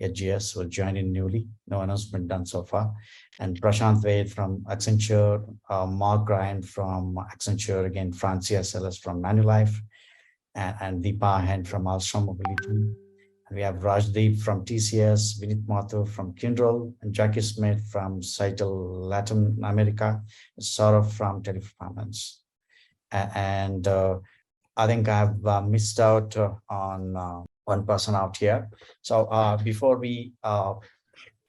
HGS, was joined in newly. No announcement done so far. And Prashant Ved from Accenture, Mark Ryan from Accenture, again, Francia Sellers from Manulife, and Deepa Hen from Alstom Mobility. We have Rajdeep from TCS, Vinith Mathur from Kyndryl, and Jackie Smith from Citel Latin America, and Saurav from Teleperformance. And I think I've missed out on one person out here. So before we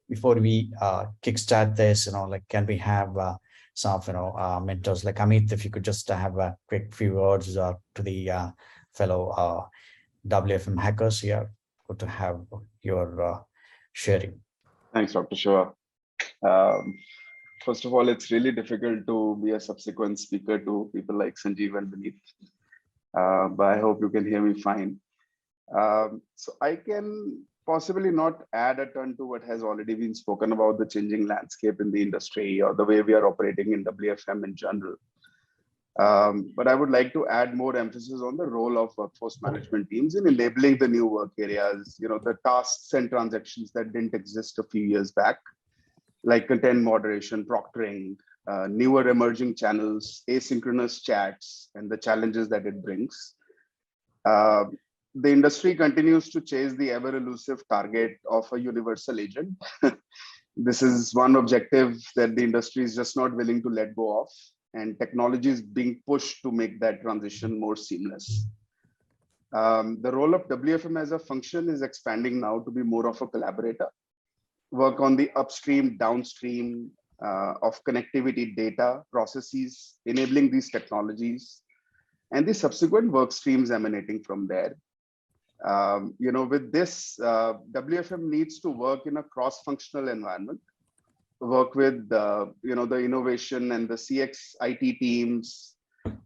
kickstart this, can we have some of mentors like Amit? If you could just have a quick few words to the fellow WFM hackers here. Good to have your sharing. Thanks, Dr. Shiva. First of all, it's really difficult to be a subsequent speaker to people like Sanjeev and Vinith, but I hope you can hear me fine. So I can possibly not add a ton to what has already been spoken about the changing landscape in the industry or the way we are operating in WFM in general. But I would like to add more emphasis on the role of workforce management teams in enabling the new work areas, the tasks and transactions that didn't exist a few years back, like content moderation, proctoring, newer emerging channels, asynchronous chats, and the challenges that it brings. The industry continues to chase the ever elusive target of a universal agent. This is one objective that the industry is just not willing to let go of, and technology is being pushed to make that transition more seamless. The role of WFM as a function is expanding now to be more of a collaborator, work on the upstream, downstream of connectivity data processes, enabling these technologies, and the subsequent work streams emanating from there. With this, WFM needs to work in a cross-functional environment, work with the innovation and the CX IT teams,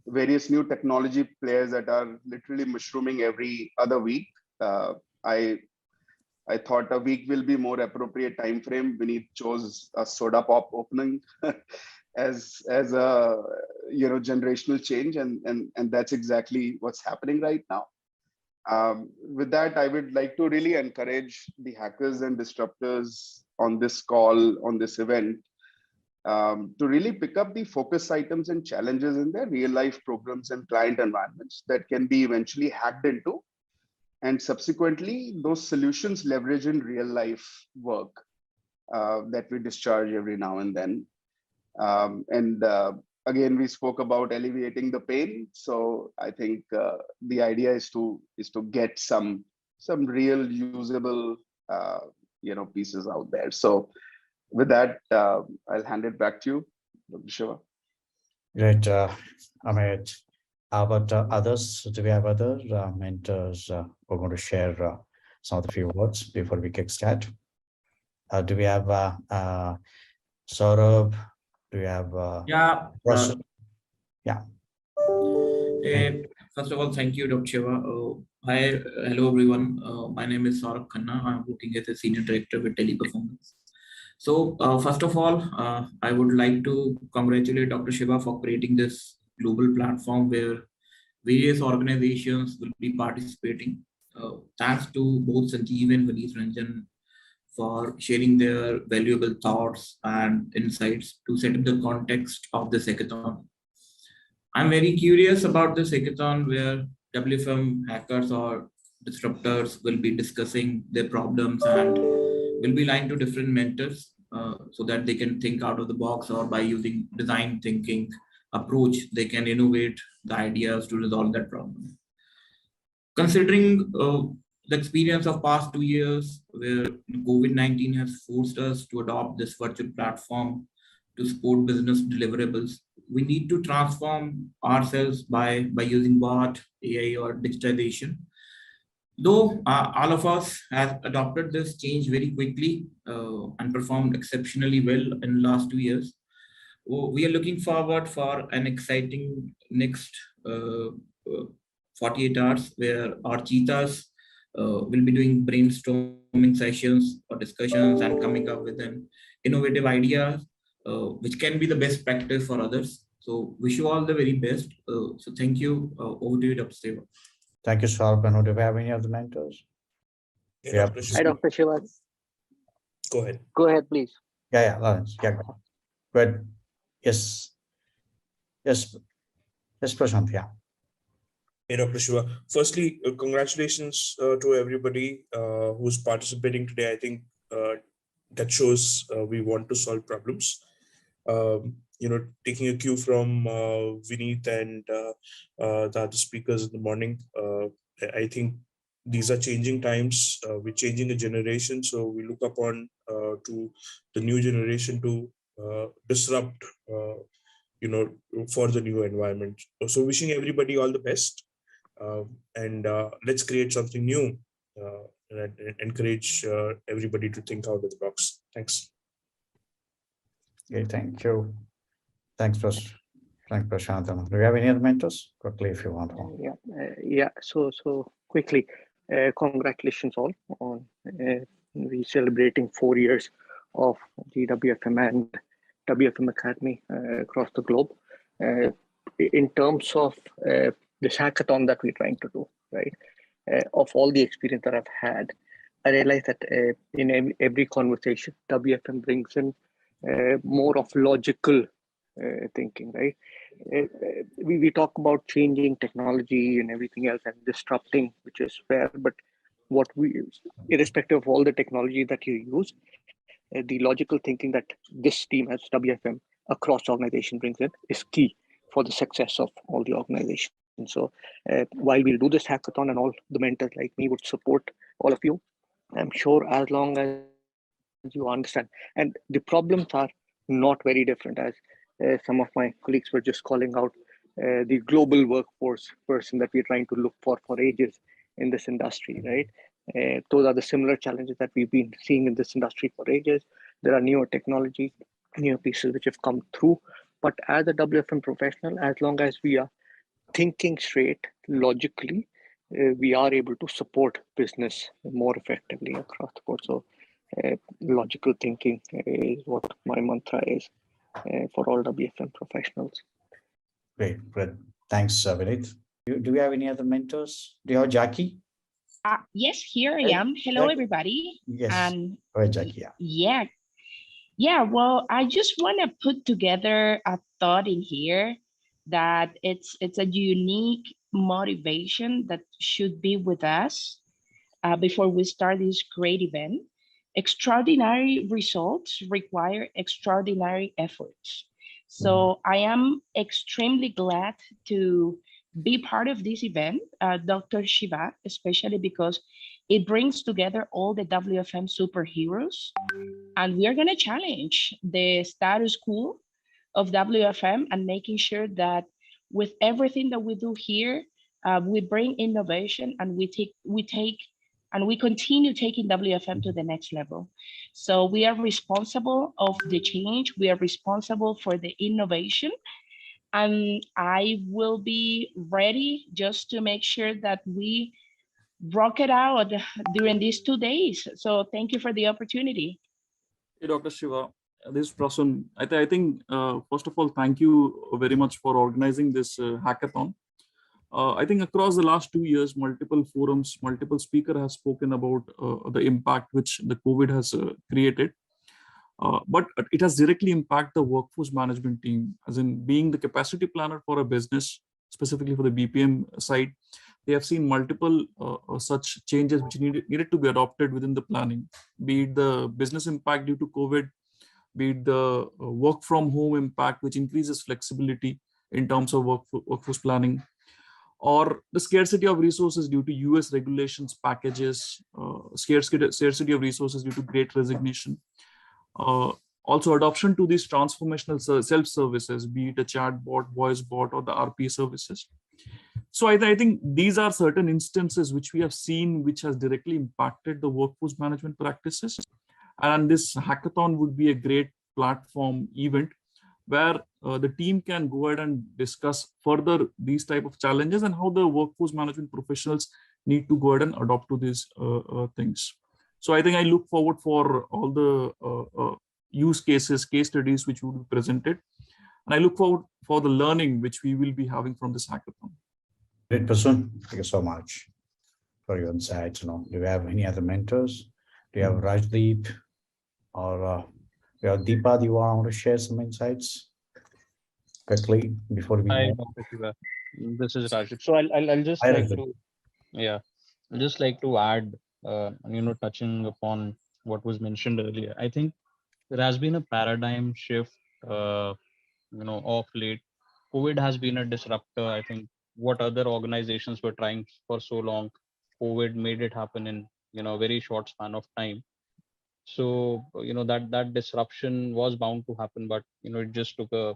various new technology players that are literally mushrooming every other week. I thought a week will be more appropriate time frame. Vineet chose a soda pop opening as a generational change, and that's exactly what's happening right now. With that, I would like to really encourage the hackers and disruptors on this call, on this event, to really pick up the focus items and challenges in their real life programs and client environments that can be eventually hacked into, and subsequently those solutions leverage in real life work that we discharge every now and then. Again, we spoke about alleviating the pain. So I think the idea is to get some real usable pieces out there. So with that, I'll hand it back to you, Dr. Shiva. Great, Amit. How about others? Do we have other mentors who are going to share some of the few words before we kick start? Do we have Saurabh? Do we have Russell? Yeah. First of all, thank you, Dr. Shiva. Hi, hello everyone. My name is Saurabh Khanna. I'm working as a senior director with Teleperformance. So first of all, I would like to congratulate Dr. Shiva for creating this global platform where various organizations will be participating. Thanks to both Sanjeev and Vineet Ranjan for sharing their valuable thoughts and insights to set up the context of this hackathon. I'm very curious about this hackathon where WFM hackers or disruptors will be discussing their problems and will be aligned to different mentors so that they can think out of the box, or by using design thinking approach, they can innovate the ideas to resolve that problem. Considering the experience of past 2 years where COVID-19 has forced us to adopt this virtual platform to support business deliverables, we need to transform ourselves by using bot, AI, or digitization. Though all of us have adopted this change very quickly and performed exceptionally well in the last 2 years, we are looking forward for an exciting next 48 hours where our cheetahs will be doing brainstorming sessions or discussions and coming up with an innovative idea which can be the best practice for others. So wish you all the very best. So thank you. Over to you, Dr. Shiva. Thank you, Saurabh. Do we have any other mentors? Yeah, Hi, Dr. Shiva. Go ahead. Go ahead, please. Yeah, Lawrence. Yeah, go ahead. Yes, Prashant. Yeah. Hey, Dr. Shiva. Firstly, congratulations to everybody who's participating today. I think that shows we want to solve problems. Taking a cue from Vineet and the other speakers in the morning, I think these are changing times. We're changing a generation, so we look upon to the new generation to disrupt, for the new environment. So wishing everybody all the best, and let's create something new and encourage everybody to think out of the box. Thanks. Okay, thank you. Thanks, Prashant. Do we have any other mentors? Quickly, if you want. Yeah. So quickly, congratulations all on we celebrating 4 years of GWFM and WFM Academy across the globe. in terms of this hackathon that we're trying to do, right? Of all the experience that I've had, I realize that in every conversation, WFM brings in more of logical thinking, right? We talk about changing technology and everything else and disrupting, which is fair, but what we, irrespective of all the technology that you use, the logical thinking that this team as WFM across organization brings in is key for the success of all the organizations. So while we'll do this hackathon and all the mentors like me would support all of you, I'm sure as long as you understand, and the problems are not very different, as some of my colleagues were just calling out the global workforce person that we're trying to look for ages in this industry, right? Those are the similar challenges that we've been seeing in this industry for ages. There are newer technologies, newer pieces which have come through. But as a WFM professional, as long as we are thinking straight, logically, we are able to support business more effectively across the board. So logical thinking is what my mantra is for all WFM professionals. Great, great. Thanks, Vinith. Do we have any other mentors? Do you have Jackie? Yes, here I am. Hello, everybody. Yes. And go ahead, Jackie. Yeah. Well, I just want to put together a thought in here that it's a unique motivation that should be with us before we start this great event. Extraordinary results require extraordinary efforts. So I am extremely glad to be part of this event, Dr. Shiva, especially because it brings together all the WFM superheroes, and we are going to challenge the status quo of WFM and making sure that with everything that we do here, we bring innovation and we continue taking WFM to the next level. So we are responsible of the change. We are responsible for the innovation. And I will be ready just to make sure that we rock it out during these 2 days. So thank you for the opportunity. Hey, Dr. Shiva, this is Prasun. I think, first of all, thank you very much for organizing this hackathon. I think across the last 2 years, multiple forums, multiple speakers have spoken about the impact which the COVID has created. But it has directly impacted the workforce management team, as in being the capacity planner for a business, specifically for the BPM side. They have seen multiple such changes which needed to be adopted within the planning, be it the business impact due to COVID, be it the work from home impact, which increases flexibility in terms of workforce planning, or the scarcity of resources due to US regulations, packages, scarcity of resources due to great resignation. Also adoption to these transformational self-services, be it a chat bot, voice bot, or the RP services. So I think these are certain instances which we have seen, which has directly impacted the workforce management practices. And this hackathon would be a great platform event where the team can go ahead and discuss further these type of challenges and how the workforce management professionals need to go ahead and adopt to these things. So I think I look forward for all the use cases, case studies which will be presented. And I look forward for the learning which we will be having from this hackathon. Great, Prasun. Thank you so much for your insights. Do you have any other mentors? Do you have Rajdeep or do you have Deepa? Do you want to share some insights quickly before we Hi, move? Dr. Shiva. This is Rajit. So I'll just Hi, like Rajit. to, yeah, I'll just like to add, touching upon what was mentioned earlier. I think there has been a paradigm shift, of late. COVID has been a disruptor. I think what other organizations were trying for so long, COVID made it happen in, a very short span of time. So, that disruption was bound to happen, but, it just took a,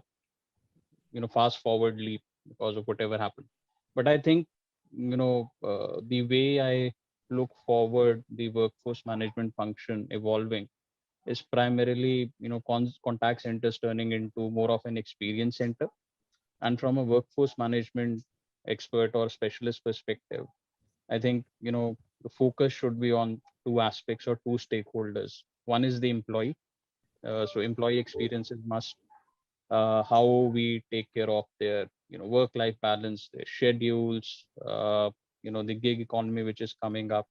fast forward leap because of whatever happened. But I think, the way I look forward the workforce management function evolving is primarily, contact centers turning into more of an experience center. And from a workforce management expert or specialist perspective, I think, the focus should be on two aspects or two stakeholders. One is the employee. So employee experiences must, how we take care of their, work-life balance, their schedules, the gig economy which is coming up.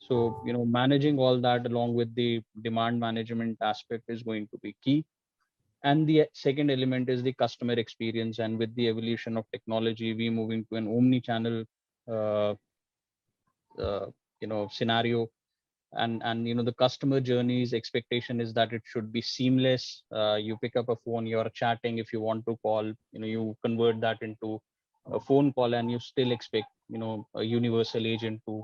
So managing all that along with the demand management aspect is going to be key. And the second element is the customer experience. And with the evolution of technology, we moving to an omni-channel uh, scenario. And the customer journey's expectation is that it should be seamless. You pick up a phone, you're chatting. If you want to call, you convert that into a phone call, and you still expect a universal agent to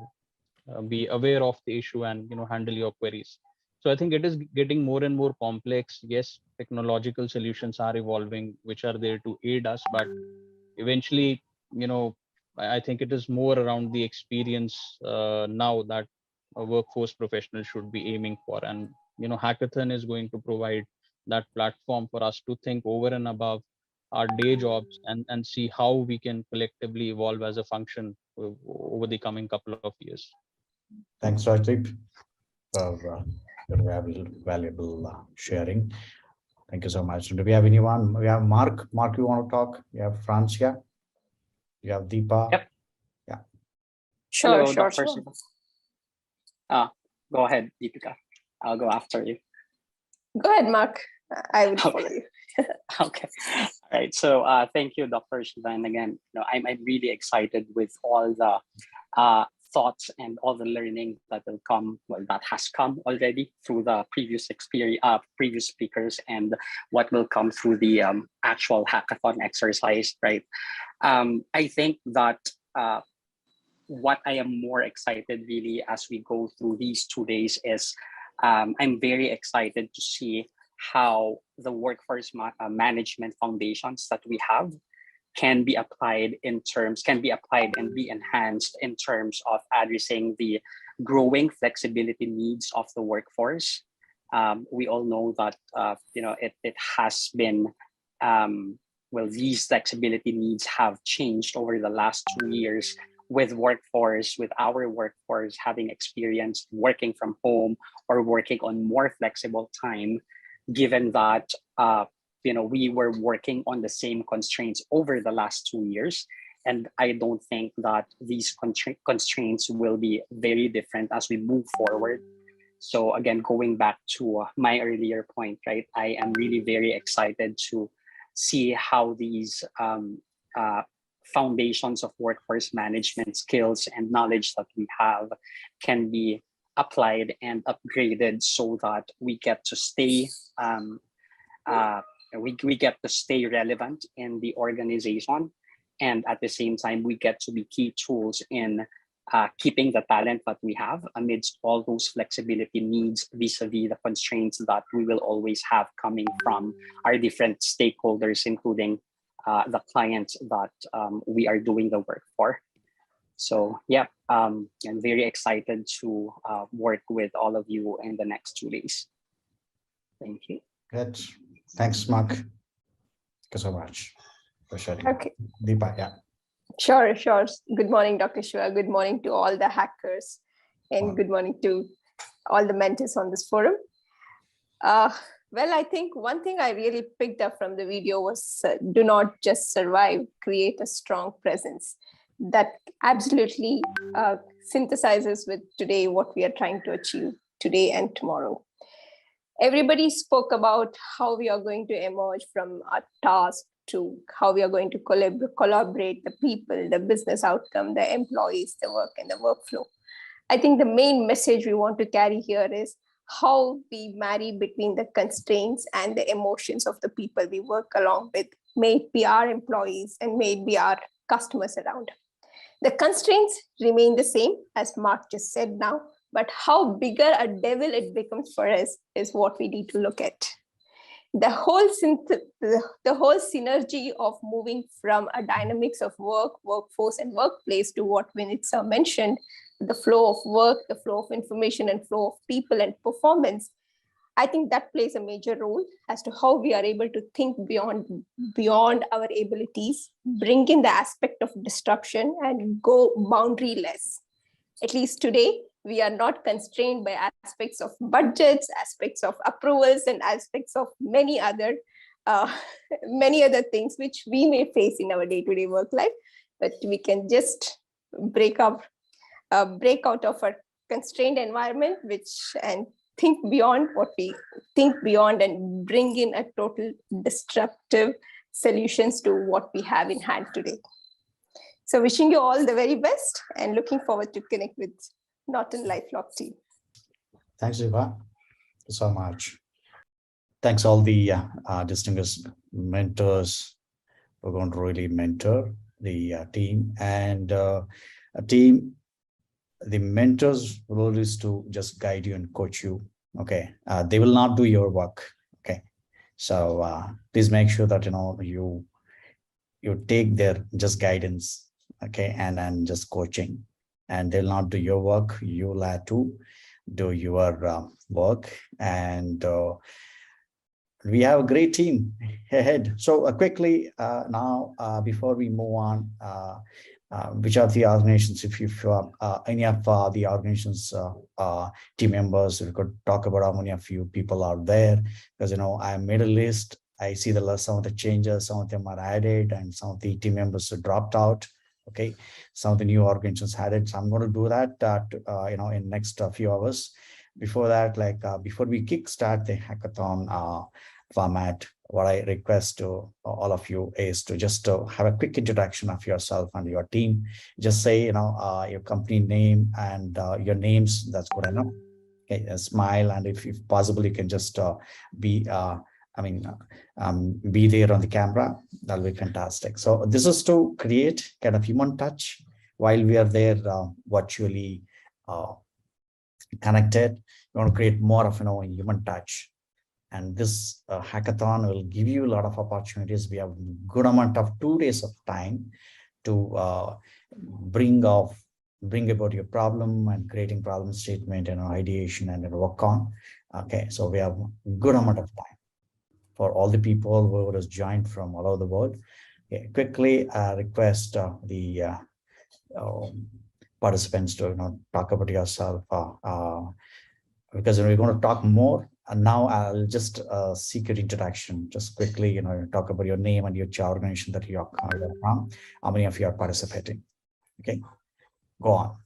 be aware of the issue and handle your queries. So I think it is getting more and more complex. Yes, technological solutions are evolving which are there to aid us, but eventually, I think it is more around the experience now that a workforce professional should be aiming for. And hackathon is going to provide that platform for us to think over and above our day jobs, and see how we can collectively evolve as a function over the coming couple of years. Thanks, Rajdeep, for your valuable sharing. Thank you so much. Do we have anyone? We have Mark. Mark, you want to talk? You have Francia. You have Deepa. Yep. Yeah. Sure, Hello, sure. Go ahead, Deepika. I'll go after you. Go ahead, Mark. I will follow you. Okay. All right. So thank you, Dr. Shiva. And again, I'm really excited with all the thoughts and all the learning that will come, that has come already through the previous experience, previous speakers, and what will come through the actual hackathon exercise, right? I think that what I am more excited really as we go through these 2 days is I'm very excited to see how the workforce management foundations that we have can be applied and be enhanced in terms of addressing the growing flexibility needs of the workforce. We all know that it has been these flexibility needs have changed over the last 2 years with our workforce having experienced working from home or working on more flexible time, given that we were working on the same constraints over the last 2 years. And I don't think that these constraints will be very different as we move forward. So again, going back to my earlier point, right, I am really very excited to see how these foundations of workforce management skills and knowledge that we have can be applied and upgraded so that we get to stay we get to stay relevant in the organization, and at the same time we get to be key tools in keeping the talent that we have amidst all those flexibility needs vis-a-vis the constraints that we will always have coming from our different stakeholders, including the clients that we are doing the work for. So yeah, I'm very excited to work with all of you in the next 2 days. Thank you. Good. Thanks, Mark. Thank you so much for sharing. Okay. Deepa, yeah. Sure. Good morning, Dr. Shiva. Good morning to all the hackers, and good morning to all the mentors on this forum. Well, I think one thing I really picked up from the video was do not just survive, create a strong presence. That absolutely synthesizes with today what we are trying to achieve today and tomorrow. Everybody spoke about how we are going to emerge from our task to how we are going to collaborate the people, the business outcome, the employees, the work and the workflow. I think the main message we want to carry here is how we marry between the constraints and the emotions of the people we work along with, may it be our employees and may it be our customers around. The constraints remain the same, as Mark just said now, but how bigger a devil it becomes for us is what we need to look at. The whole synergy of moving from a dynamics of work, workforce, and workplace to what Vinitsa mentioned, the flow of work, the flow of information, and flow of people and performance, I think that plays a major role as to how we are able to think beyond our abilities, bring in the aspect of disruption, and go boundaryless. At least today, we are not constrained by aspects of budgets, aspects of approvals, and aspects of many other many other things which we may face in our day-to-day work life, but we can just break out of a constrained environment, and think beyond what we think beyond, and bring in a total disruptive solutions to what we have in hand today. So wishing you all the very best and looking forward to connect with Norton LifeLock team. Thanks, Eva, so much. Thanks all the distinguished mentors who are going to really mentor the team. And a team, the mentors' role is to just guide you and coach you. Okay, they will not do your work. Okay, so please make sure that you take their just guidance. Okay, and just coaching, and they'll not do your work. You'll have to do your work, and we have a great team ahead. So quickly now, before we move on, which of the organizations, if any of the organizations team members, we could talk about how many of you people are there, because I made a list. I see the list, some of the changes, some of them are added, and some of the team members are dropped out. Okay, some of the new organizations had it. So I'm going to do that in next few hours. Before that, before we kickstart the hackathon format, what I request to all of you is to just have a quick introduction of yourself and your team. Just say your company name and your names. That's good enough. Okay, smile, and if possible, you can just be there on the camera. That'll be fantastic. So this is to create kind of human touch while we are there virtually connected. We want to create more of human touch. And this hackathon will give you a lot of opportunities. We have a good amount of 2 days of time to bring about your problem and creating problem statement and ideation and work on. Okay, so we have a good amount of time for all the people who has joined from all over the world. Okay, quickly request the participants to talk about yourself because we're going to talk more. And now I'll just seek your introduction. Just quickly, talk about your name and your organization that you are from. How many of you are participating? Okay, go on.